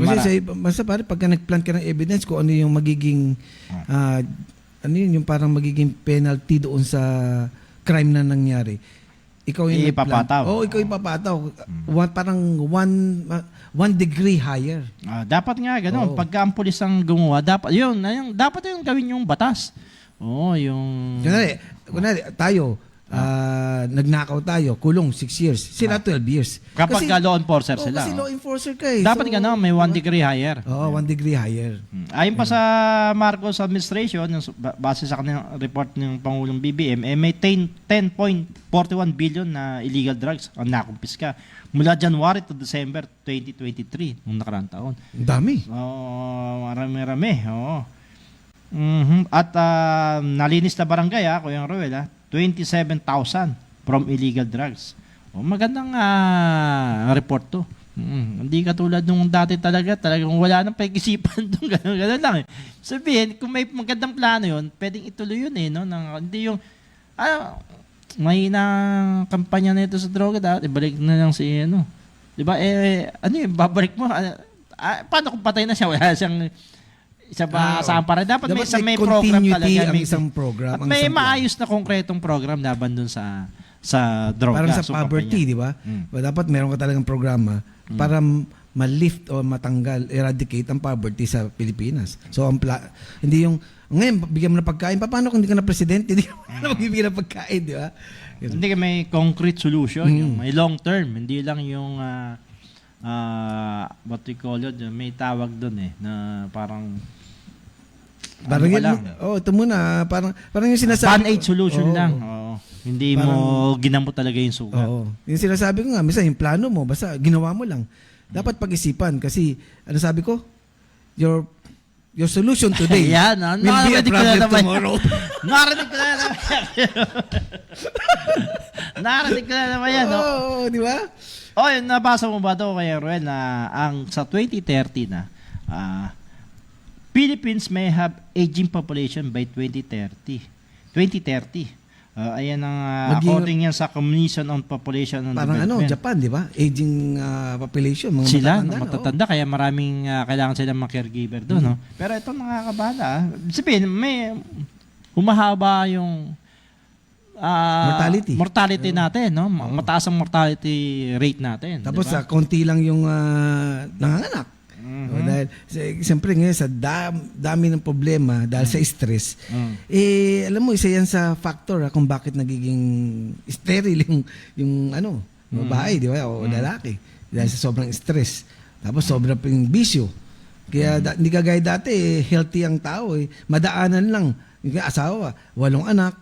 Basta pare, pagka nag-plant ka ng evidence kung ano yung magiging, yung parang magiging penalty doon sa crime na nangyari. Ikaw yung Ipapataw. ikaw ipapataw. Parang one degree higher. Dapat nga ganun. Pagka ang pulis ang gumawa, dapat yung gawin yung batas. Yung Kunwari, tayo, nagnakaw tayo, kulong 6 years. Sila 12 years. kapag law enforcer sila. Kasi law enforcer ka Dapat ganun, may 1 degree higher. 1 degree higher. Ayon pa sa Marcos administration, base sa kanilang report ng Pangulong BBM, may 10.41 billion na illegal drugs ang nakumpiska mula January to December 2023, nung nakaraang taon. Ang dami. Marami-rami. At nalinis na barangay, Kuya Roel, 27,000 from illegal drugs. Magandang report to. Hindi katulad nung dati talagang wala nang pag-isipan doon, gano'n lang Sabihin, kung may magandang plano yun, pwedeng ituloy yun no? Hindi yung, may kampanya na ito sa droga, ibalik na lang si, di ba, babalik mo, paano kung patay na siya, wala siyang, isa ba saan para dapat may program talaga ang isang program. At may maayos na konkretong program laban dun sa droga. Parang sa poverty, di ba? Dapat meron ka talagang programa para ma-lift o matanggal, eradicate ang poverty sa Pilipinas. So hindi yung ngayon bigyan mo na pagkain, paano kung hindi ka na presidente, hindi ka na magbibigyan ng pagkain, di ba? Hindi ka may concrete solution, yung may long term, hindi lang yung what we call it, may tawag doon na parang Parang ito muna, parang yung sinasabi. Band-aid solution lang. Hindi mo ginamot talaga yung sugat. Yung sinasabi ko nga, minsan yung plano mo, basta ginawa mo lang. Dapat pag-isipan kasi, ano sabi ko? Your solution today will be a problem tomorrow. Narinig ko na naman yan. Narinig ko na naman yan. Di ba? Nabasa mo ba ito, Kuya Ruel, na sa 2030 na, Philippines may have aging population by 2030. Ayan ang according yan sa Commission on Population and parang Development. Japan, di ba? Aging population, mga Sila, matatanda. kaya maraming kailangan sila mga caregiver doon. Pero ito mga kabala, sabihin, may humahaba yung mortality natin, mataas ang mortality rate natin. Tapos diba? konti lang yung nanganganak. Dahil siyempre ngayon sa dami ng problema dahil sa stress, alam mo, isa yan sa factor kung bakit nagiging sterile yung babae, di ba, o lalaki dahil sa sobrang stress. Tapos sobrang ping bisyo. Kaya hindi kagaya dati, healthy ang tao, madaanan lang yung asawa, 8 anak,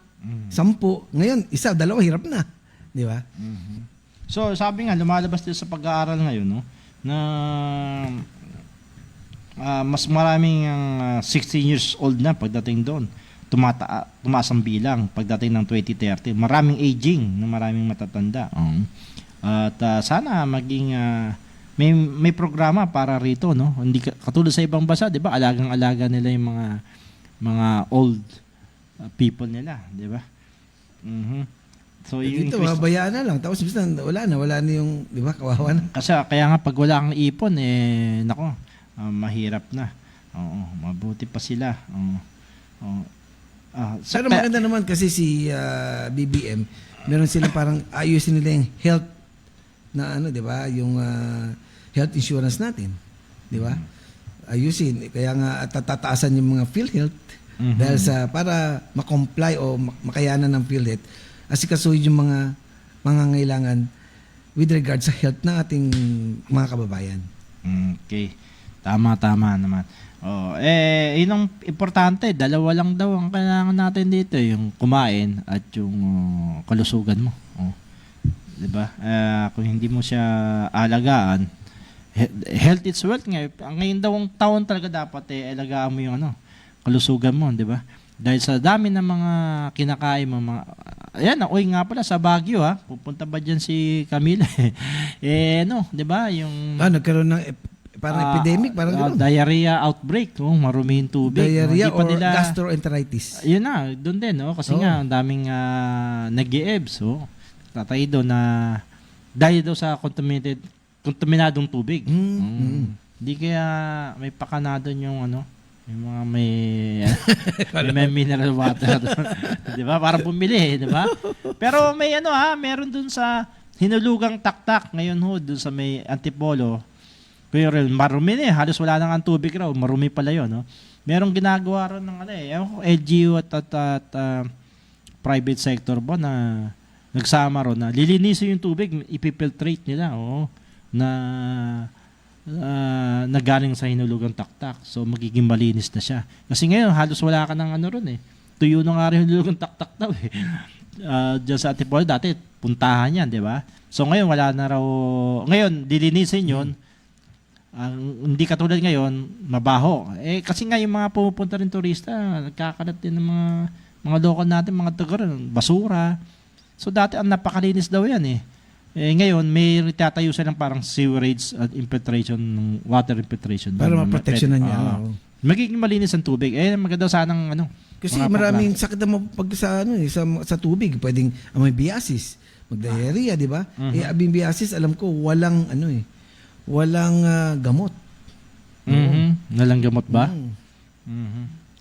10, ngayon 1, 2, hirap na, di ba? So sabi nga, lumalabas din sa pag-aaral ngayon, na mas maraming 16 years old na pagdating doon. Tumaas ang bilang pagdating ng 2030. Maraming aging, maraming matatanda. At sana maging may programa para rito, Hindi katulad sa ibang bansa, 'di ba? Alagang-alaga nila yung mga old people nila, 'di ba? So dito mabayaan na lang, tapos wala na yung, 'di ba, kawawa na. Kasi kaya nga pag wala kang ipon, nako, mahirap na. Mabuti pa sila. Oh. Pero maganda naman kasi si BBM, meron silang parang ayusin nila yung health na ano, 'di ba? Yung health insurance natin, 'di ba? Ayusin, kaya nga tataasan yung mga PhilHealth dahil sa para ma-comply o makayanan ng PhilHealth. Asikasuhin yung mga pangangailangan with regard sa health ng ating mga kababayan. Okay. Tama naman. Yun ang importante. Dalawa lang daw ang kailangan natin dito. Yung kumain at yung kalusugan mo. Diba? Kung hindi mo siya alagaan, health is wealth nga. Ngayon daw ang taon talaga dapat alagaan mo yung kalusugan mo. Diba? Dahil sa dami ng mga kinakain mo, ayan, nga pala sa Baguio pupunta ba dyan si Camila? Diba? Yung Nagkaroon ng parang epidemic, parang gano'n. Diarrhea outbreak, maruming tubig. Diarrhea or gastroenteritis. Yun na, doon din, kasi nga, ang daming nag-i-ebs. Tatay doon na dahil daw sa kontaminadong tubig. Hindi kaya may pakana doon yung yung mga may mineral water doon. Di ba? Para bumili, di ba? Pero may meron doon sa Hinulugang Taktak ngayon doon sa may Antipolo. Pero marumi halos wala nang ang tubig raw. Marumi pala yun, no? Merong ginagawa rin ng LGU at private sector ba na nagsama ron na lilinisin yung tubig, ipifiltrate nila, na galing sa Hinulugang Taktak. So magiging malinis na siya. Kasi ngayon halos wala ka ng ron Tuyo na nga rin Hinulugang Taktak daw Diyan sa Antipolo dati puntahan yan, di ba? So ngayon wala na raw. Ngayon dilinisin yun. Hindi katulad ngayon, mabaho. Kasi nga yung mga pumupunta rin turista, nagkakalat din ng mga local natin, mga taga basura. So dati ang napakalinis daw yan ngayon, may itatayo silang parang sewerage at infiltration, water infiltration. Para maproteksyonan niya. Magiging malinis ang tubig. Maganda sanang Kasi maraming sakit na pag sa tubig. Pwedeng may biasis, mag-diarrhea, di ba? Abing biasis, alam ko, walang walang gamot. Walang gamot ba?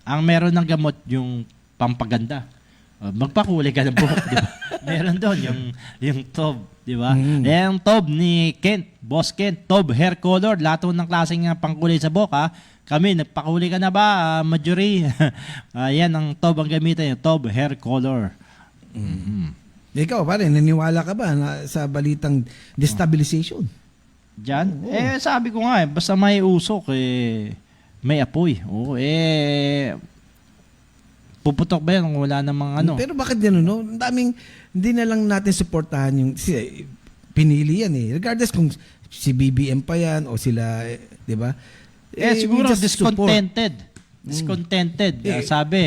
Ang meron ng gamot yung pampaganda. Magpakulay ka ng buhok, di ba? Meron doon yung Tob, di ba? Yung Tob ni Kent, Boss Kent, Tob hair color, lahat ng klaseng pangkulay sa buhok, Kami, nagpakulay ka na ba, Marjorie? Yan ang Tob ang gamitan, yung Tob hair color. Ikaw, pare, naniwala ka ba sa balitang destabilization? Diyan? Sabi ko nga, basta may usok, may apoy. Puputok ba yan kung wala namang Pero bakit gano'n, no? Ang daming, hindi na lang natin suportahan yung, pinili yan Regardless kung si BBM pa yan o sila, di ba? Siguro discontented. Discontented. Sabi,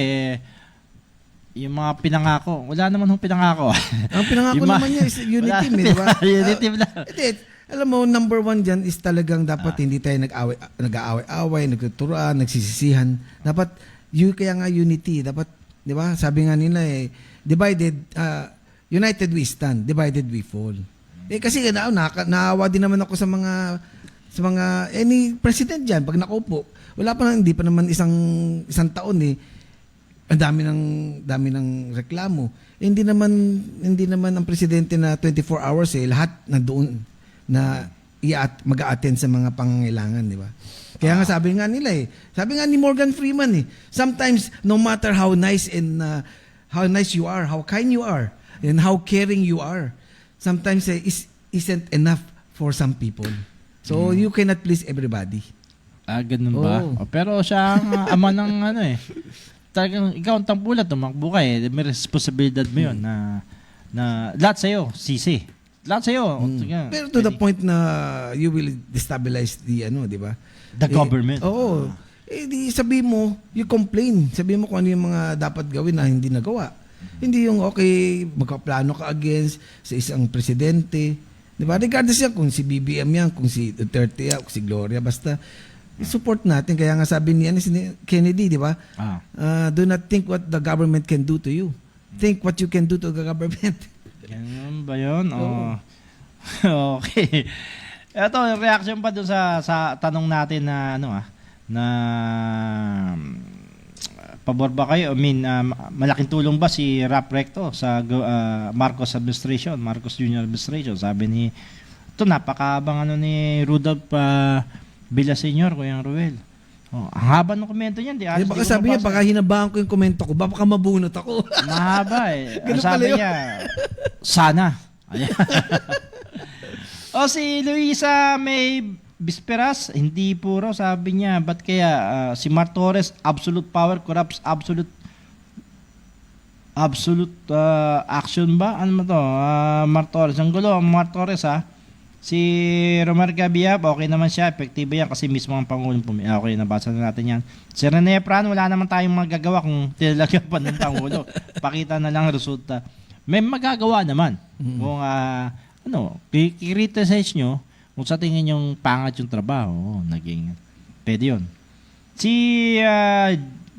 yung mga pinangako, wala naman hong pinangako. Ang pinangako naman niya is unity, di ba? Unity lang. Alam mo, number one dyan is talagang dapat hindi tayo nag-aaway-away, nagtuturuan, nagsisisihan. Dapat, kaya nga unity. Dapat, di ba? Sabi nga nila united we stand, divided we fall. Kasi naawa din naman ako sa mga any president dyan, pag nakaupo, hindi pa naman isang taon ang dami ng reklamo. Hindi naman ang presidente na 24 hours lahat nandoon na mag-a-attend sa mga pangangailangan, di ba? Kaya nga sabi nga ni Morgan Freeman sometimes no matter how nice you are, how kind you are, and how caring you are, sometimes isn't enough for some people. So you cannot please everybody. Ganun ba? Pero siya ang ama ng talagang ikaw ang tampulat, tumakbo ka may responsibilidad mo yun na lahat sa'yo, sisi. Lahat sa'yo. Pero to the point na you will destabilize the di ba? The government. Oo. Di sabi mo, you complain. Sabi mo kung ano yung mga dapat gawin na hindi nagawa. Hindi yung magkaplano ka against sa isang presidente. Di ba? Regardless yan kung si BBM yan, kung si Duterte yan, kung si Gloria, basta support natin. Kaya nga sabi ni Kennedy, di ba? Do not think what the government can do to you. Think what you can do to the government. Ganun ba yun? Okay. Ito, reaction pa dun sa tanong natin na na pabor ba kayo? I mean, malaking tulong ba si Rap Recto sa Marcos administration, Marcos Jr. administration? Sabi ni, ito napakabang ni Rudolph Villaseñor, Kuya Ruel. Oh, ang haba ng komento niyan. Baka sabi niya, baka hinabahan ko yung komento ko, baka mabunot ako. Mahaba eh. Ganun Sabi pala yun. niya, sana. Ayan. O si Luisa May Bisperas, hindi po raw, sabi niya, ba't kaya si Mar Torres, absolute power corrupts absolute action ba? Ano mo to? Mar Torres. Ang gulo, Mar Torres ha. Si Romar Gabiab, okay naman siya, epektibo yan kasi mismo ang Pangulong okay, nabasa na natin yan. Si Rene Pran, wala naman tayong magagawa kung tinalagyan pa ng Pangulo. Pakita na lang ang resulta. May magagawa naman. Kung i-criticize nyo, kung sa tingin yung pangat yung trabaho, naging pwede yun. Si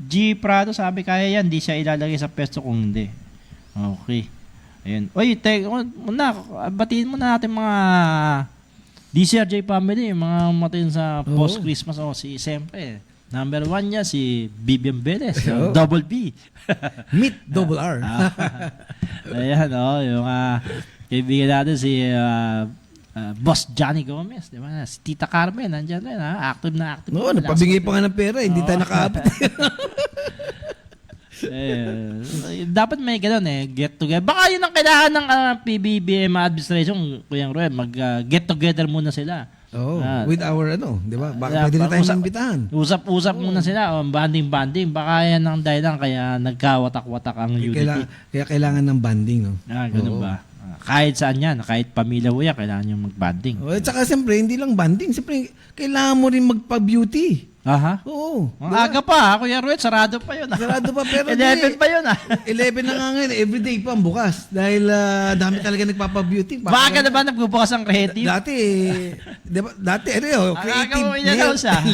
G. Prado sabi, kaya yan, di siya ilalagay sa pesto kung hindi. Okay. Ayun. Oy, batiin muna natin mga DCRJ family, mga matin sa post-Christmas. Siyempre, number 1 niya, si Vivian Velez, double B. Meet double R. Ayan, yung kaibigan natin si Boss Johnny Gomez, di ba? Si Tita Carmen, nandiyan rin, active na active. Oo, napabigay pa nga ng pera, hindi tayo nakaabot. Dapat may gano'n get together. Baka yun ang kailangan ng PBBM administration, Kuya Roy, mag-get together muna sila. With our di ba? Baka pwede na tayong imbitahan. Usap-usap muna sila, banding-banding. Baka yan ang dahilan kaya nagkawatak-watak ang unity. Kaya kailangan ng banding, no? Ganun ba? Kahit saan yan, kahit pamilya mo yan, kailangan yung mag-banding. At saka siyempre, hindi lang banding. Siyempre, kailangan mo rin magpa-beauty. Aha. Oo. Ang aga pa, Kuya Ruet, sarado pa yun. Sarado pa, pero 11 pa yun. 11 na nga ngayon, everyday pa ang bukas. Dahil dami talaga nagpapa-beauty. Baka na ba nagbubukas ang creative? Dati, diba, creative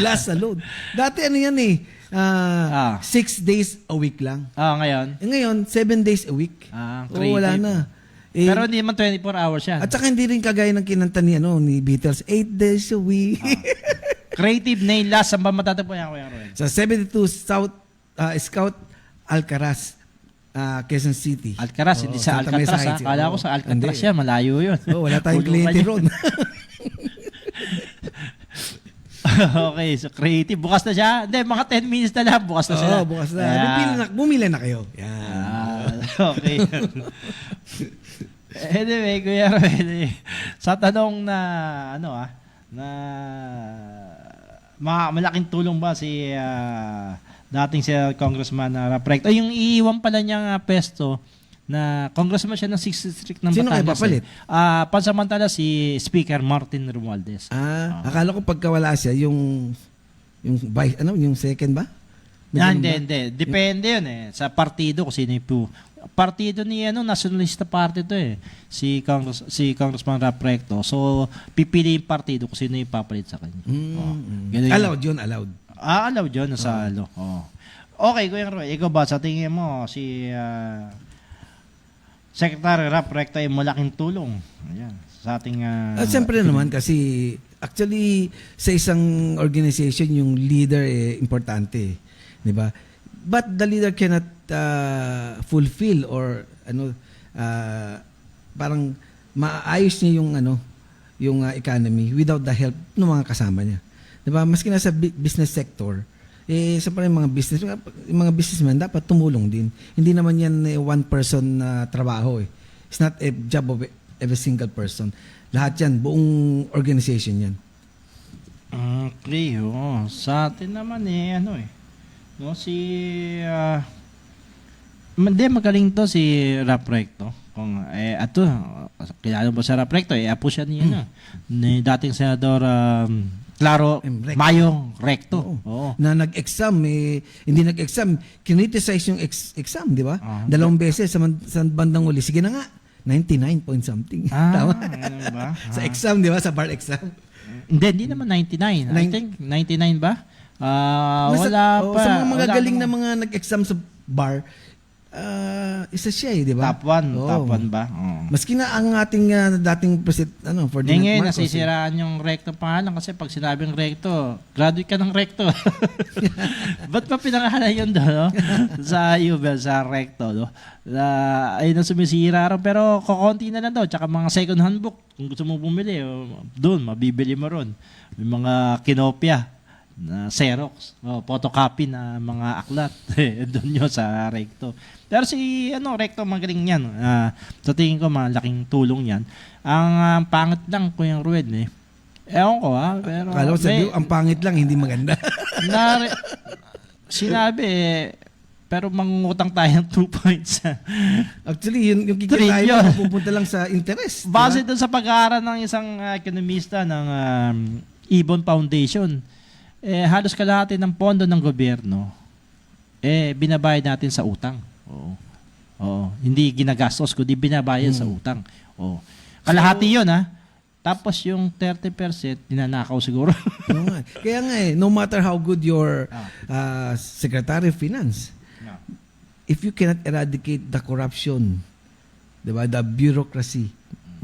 last alone. Dati ano yan 6 days a week lang. Ngayon? Ngayon, 7 days a week. Wala na. Pero hindi naman 24 hours yan. At saka hindi rin kagaya ng kinanta ni Beatles, 8 days a week. Creative nail last, saan ba matatagpo yan, Kuya Roy? Sa 72 South Scout Alcaraz, Quezon City. Alcaraz, hindi sa Alcatraz. Akala ko sa Alcatraz yan, malayo yun. Wala tayong kliyente ron. Okay, so creative. Bukas na siya? Hindi, mga 10 minutes na lang. Bukas na sila. Bukas na. Bumili na kayo. Yan. Okay. Anyway, Kuya Roy, sa tanong na, malaking tulong ba si dating si Congressman Rap Recto? Yung iiwan pala niyang pesto na congressman siya ng 6th District ng Batangas. Sino kayo papalit? Pansamantala si Speaker Martin Romualdez. Akala ko pagka wala siya, yung vice, yung second ba? Hindi. Depende yun sa partido kung sino yung partido ni Nationalista Party to si Congressman Rap Recto. So pipili yung partido kung sino yung papalit sa kanya. Allowed yun, allowed. Allowed yun sa Okay, Kuya Roy, ikaw ba sa tingin mo si Secretary Rap Recto ay malaking tulong? Ayan, sa ating siyempre naman kasi actually sa isang organization yung leader importante, di ba? But the leader cannot fulfill or parang maayos niya yung economy without the help ng mga kasama niya. 'Di ba? Maski nasa business sector, sa mga businessmen dapat tumulong din. Hindi naman yan one person na trabaho It's not a job of every single person. Lahat yan, buong organization yan. Okay, sa atin naman magaling to si Rap Recto. Kung kilala mo sa Rap Recto, apo siya ni dating senador Claro Mayo Recto. Na nag-exam hindi nag-exam, kinriticize yung exam, di ba? 2 beses sa bandang uli. Sige na nga, 99 point something. Tama? Ba? Sa exam, di ba? Sa bar exam. Hindi naman 99. I think 99 ba? Wala pa. Sa mga magagaling na mga nag-exam sa bar, isa siya di ba? Top 1, Oo. top 1 ba? Oo. Maski na ang ating dating Ferdinand Ngayon, Marcos. nasisiraan yung recto pangalan kasi pag sinabing recto, graduate ka ng recto. Ba't pa pinangalan yun doon, no? Sa UBEL, sa recto, no? Ayun ang sumisira ron. Pero kukunti na lang daw. Tsaka mga second hand book, kung gusto mo bumili, doon, mabibili mo ron. May mga kinopya na Xerox, photocopy na mga aklat. Doon yun sa recto. Pero si recto magaling yan. Sa tingin ko malaking tulong yan. Ang pangit lang Kuya Ruel ewan ko pero Akala ko sabi, ang pangit lang, hindi maganda. sinabi pero mangungutang tayo ng 2 points. Actually, yung kikita Trillion. tayo, pupunta lang sa interest. Base doon sa pag-aaral ng isang ekonomista ng Ibon Foundation, halos kalahati ng pondo ng gobyerno binabayad natin sa utang. Oo. Hindi ginagastos kundi binabayad sa utang. Oo. Kalahati 'yon Tapos yung 30% ninanakaw siguro. Oo nga. Kaya nga no matter how good your Secretary of Finance, if you cannot eradicate the corruption, diba, the bureaucracy,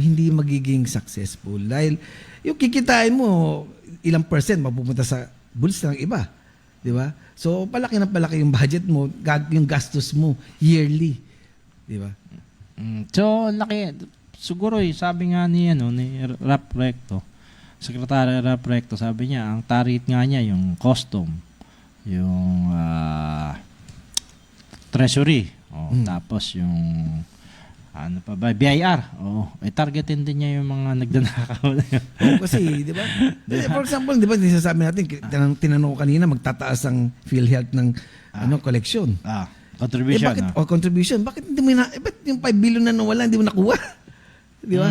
hindi magiging successful. Dahil yung kikitain mo, ilang percent mapupunta sa bulsa ng iba. Di ba? So, palaki na palaki yung budget mo, yung gastos mo yearly. Di ba? So, laki. Siguro sabi nga ni Rap Recto, Secretary Rap Recto, sabi niya, ang target nga niya yung custom, yung treasury, tapos yung BIR. Targetin din niya yung mga nagdanakaw. Kasi, di ba? For example, di ba, sasabi natin, tinanong ko kanina, magtataas ang PhilHealth ng collection. Contribution. Bakit, contribution. Bakit hindi mo ba't yung 5 billion na nawala, hindi mo nakuha? Di ba?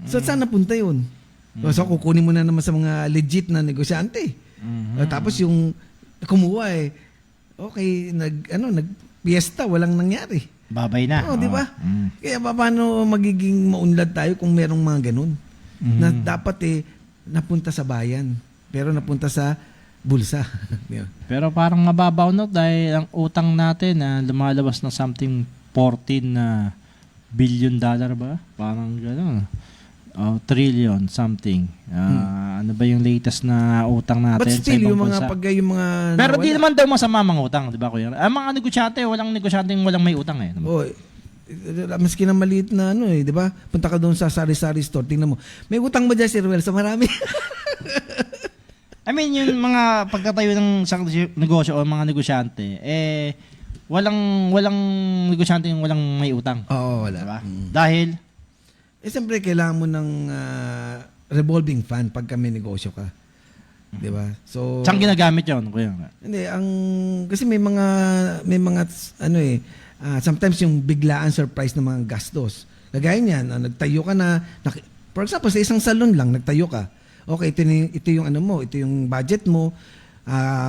So, saan napunta yun? So, kukunin mo na naman sa mga legit na negosyante. Tapos yung kumuha okay, nag-fiesta, walang nangyari. Babay na. Oo, di ba? Kaya paano magiging maunlad tayo kung merong mga ganun? Na dapat napunta sa bayan, pero napunta sa bulsa. Pero parang mababaw dahil ang utang natin lumalabas ng something 14 billion dollar ba? Parang gano'n. Trillion something. Ano ba yung latest na utang natin? But still, yung mga Pero di naman daw masama mga utang, di ba kuya? Ang mga negosyante, walang negosyante walang may utang maski na maliit na di ba? Punta ka doon sa sari-sari store, tingnan mo. May utang ba dyan si Ruel? Sa marami. I mean, yung mga pagkatayo ng isang negosyo o mga negosyante, walang negosyante yung walang may utang. Oo, wala. Diba? Dahil siyempre, kailangan mo ng revolving fund pag may negosyo ka. Di ba? So, saan ginagamit yun, kuya? Hindi, kasi may mga sometimes yung biglaan surprise ng mga gastos. Kagaya niyan, nagtayo ka for example, sa isang salon lang, nagtayo ka. Okay, ito yung ito yung budget mo,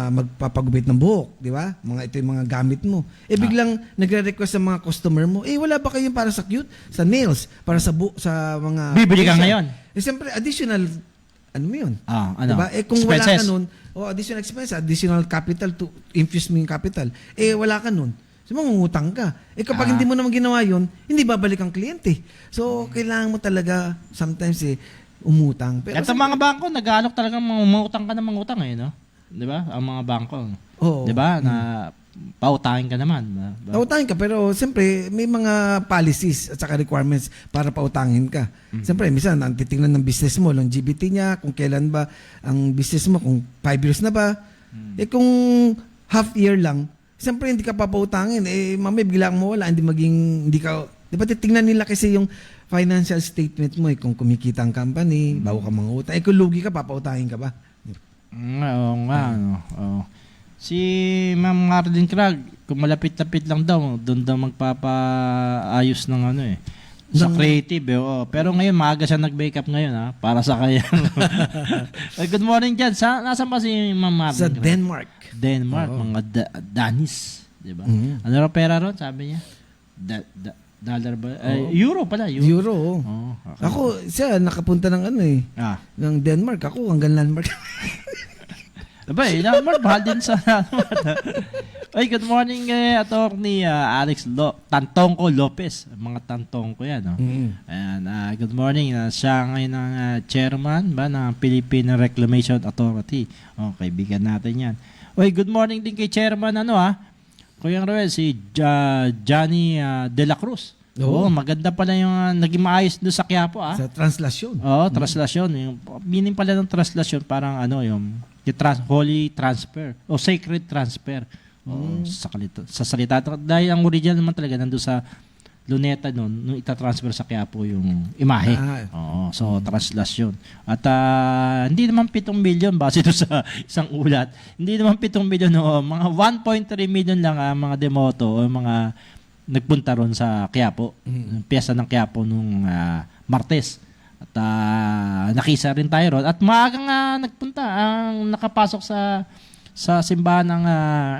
magpapagupit ng buhok, di ba? Ito yung mga gamit mo. Biglang nagre-request sa mga customer mo, wala ba kayo para sa cute? Sa nails, para sa mga... Bibili ka ngayon? Siyempre, additional, mo yun? Diba? Kung expenses. wala ka nun, additional expense, additional capital to infuse mo yung capital. Wala ka nun. So, mangungutang ka. Kapag hindi mo naman ginawa yun, hindi babalik ang kliyente. So, kailangan mo talaga sometimes umutang. Pero sa mga bangko, nag-aalok talagang mangutang ka ng mangutang no? Di ba? Ang mga bangko. Oo. Di ba? Na pautangin ka naman. Pautangin ka, pero siyempre, may mga policies at saka requirements para pautangin ka. Siyempre, minsan, ang titingnan ng business mo, longevity niya, kung kailan ba ang business mo, kung 5 years na ba. Kung half year lang, siyempre, hindi ka papautangin. Mamaya, biglang mo wala, hindi ka, di ba, titingnan nila kasi yung financial statement mo, kung kumikita ang company, bago ka mga utang. Kung lugi ka, papautangin ka ba? Oo nga. Si Ma'am Marlene Crag, kung malapit-lapit lang daw, doon daw magpapaayos ng sa creative. Pero ngayon, maaga siya nag-makeup ngayon para sa kanya. Good morning dyan. Nasaan pa si Ma'am Marlene Sa Crag? Denmark. Mga Danis. Diba? Ano raw pera ron, sabi niya? Dollar ba? Euro pala. Euro. Okay. Ako, siya nakapunta ng ng Denmark. Ako hanggang landmark. Diba Landmark, mahal din sa landmark. Oy, good morning Attorney Alex Tantongco Lopez. Mga Tantongco yan. No? Ayan, good morning. Siya ngayon ang chairman ba, ng Philippine Reclamation Authority. Kaibigan natin yan. Oy, good morning din kay chairman Kuya Roel, si Johnny De La Cruz. Oo, maganda pala yung naging maayos doon sa Quiapo. Sa translasyon. Oo, translasyon. Yung meaning pala ng translasyon, parang yung holy transfer o sacred transfer. Sa salita. Dahil ang original naman talaga nandun sa Luneta noon, nung itatransfer sa Quiapo yung imahe. Oo, so translasyon. At hindi naman 7 million base doon sa isang ulat. Hindi naman 7 million, mga 1.3 million lang ang mga demoto o mga nagpunta ron sa Quiapo. Piyesta ng Quiapo nung Martes. At nakisa rin tayo ron. At maagang nagpunta ang nakapasok sa simbahan ng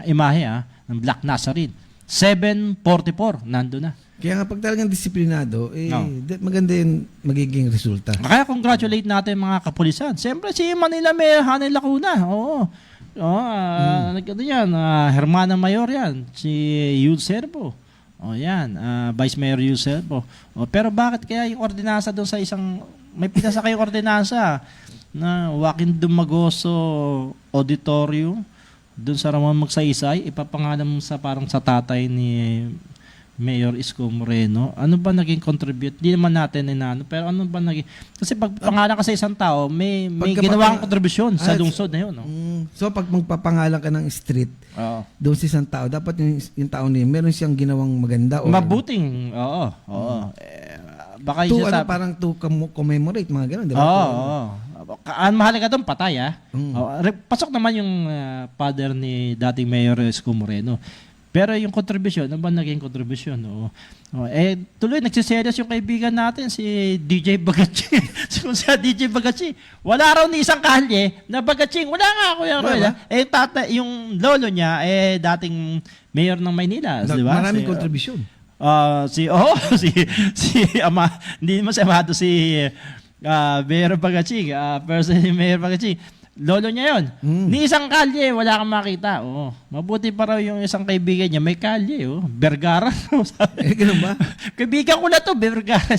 imahe ng Black Nazarene. 7:44 nando na. Kaya nga pag talagang disiplinado, maganda yung magiging resulta. Kaya congratulate natin mga kapulisan. Siyempre si Manila Mayor Hanay Lacuna. Hermana Mayor yan. Si Yul Servo. Vice Mayor Yul Servo. Pero bakit kaya yung ordinansa doon sa may pinasa kayong ordinansa na Joaquin Dumagoso Auditorium doon sa Ramon Magsaysay, ipapangalan mo parang sa tatay ni Mayor Isko Moreno. Ano ba naging contribute? Di naman natin pero ano ba naging... Kasi pag pangalan ka sa isang tao, may ginawang kontribusyon sa lungsod na yun. So pag magpapangalan ka ng street, doon sa isang tao, dapat yung tao niya, meron siyang ginawang maganda. Mabuting, baka parang to commemorate, mga gano'n, di ba? Ang mahalaga doon, patay. Pasok naman yung father ni dating Mayor Isko Moreno. Pero yung contribution, ano ba naging contribution? Tuloy, nagsiselos yung kaibigan natin, si DJ Bagachi. Si DJ Bagachi. Wala raw ni isang kalye na Bagaching. Wala nga, Kuya Roy. Yung lolo niya, dating mayor ng Maynila. Diba? Maraming contribution. Si Ama, hindi naman si Amado, si Mayor Bagachi. Person ni Mayor Bagachi. Lolo niya yun. Ni isang kalye, wala kang makita. Mabuti pa raw yung isang kaibigan niya, may kalye. Vergara. Ganun ba? Kaibigan ko na to, Vergara.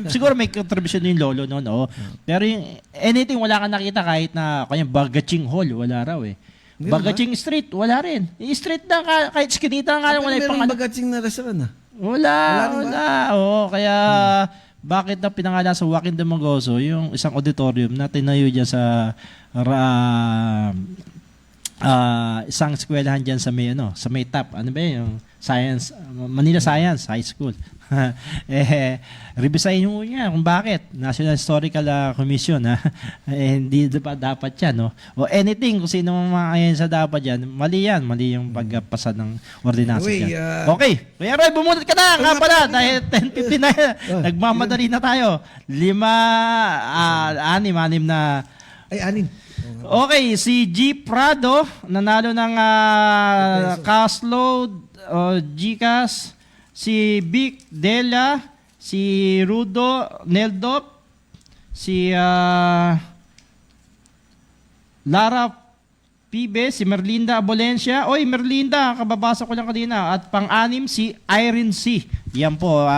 Siguro may contribution yung lolo noon. Pero yung anything, wala kang nakita kahit na kanyang Bagaching Hall, wala raw Bagaching Street, wala rin. Yung street na, kahit skinita nga lang, wala yung pangalan. Meron Bagaching na restaurant Wala. Kaya... Bakit na pinangalan sa Joaquin Dumagoso yung isang auditorium na tinayo dyan sa isang eskwelahan dyan sa may TAP. Ano ba yung Science, Manila Science High School. Revisayin nyo niya kung bakit. National Historical Commission. Hindi pa dapat yan. O anything, kung sino mga sa dapat yan, mali yan. Mali yung pagpasa ng ordinansa dyan. Okay. Kuya Roy, bumunot ka na. Nga pala, dahil 10:50 na. Nagmamadali na tayo. 6 na. Ay, 6. Okay, si G. Prado, nanalo ng cash load o GCash. Si Vic Dela, si Rudo Neldop, si Lara Pibe, si Merlinda Abolencia. Oy, Merlinda, kababasa ko lang kanina. At pang-anim, si Irene C. Yan po,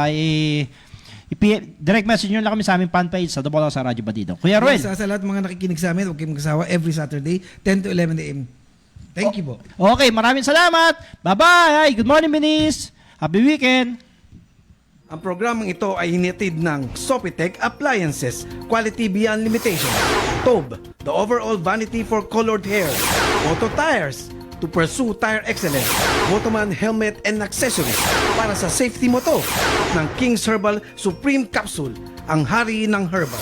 direct message nyo lang kami sa aming fan page sa Double sa Radyo Bandido. Kuya Ruel. Sa lahat ng mga nakikinig sa amin, huwag kayong magsawa every Saturday, 10 to 11 a.m. Thank you po. Okay, maraming salamat. Bye-bye. Good morning, Minis. Happy weekend. Ang programang ito ay hinitid ng Sopitech Appliances, Quality Beyond Limitation. Tob, the overall vanity for colored hair. Auto Tires, to pursue tire excellence. Motoman helmet and accessories para sa safety mo to. Ng King's Herbal Supreme Capsule, ang hari ng herbal.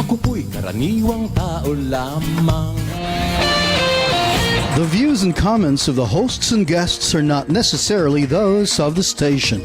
Ako po'y karaniwang tao lamang. The views and comments of the hosts and guests are not necessarily those of the station.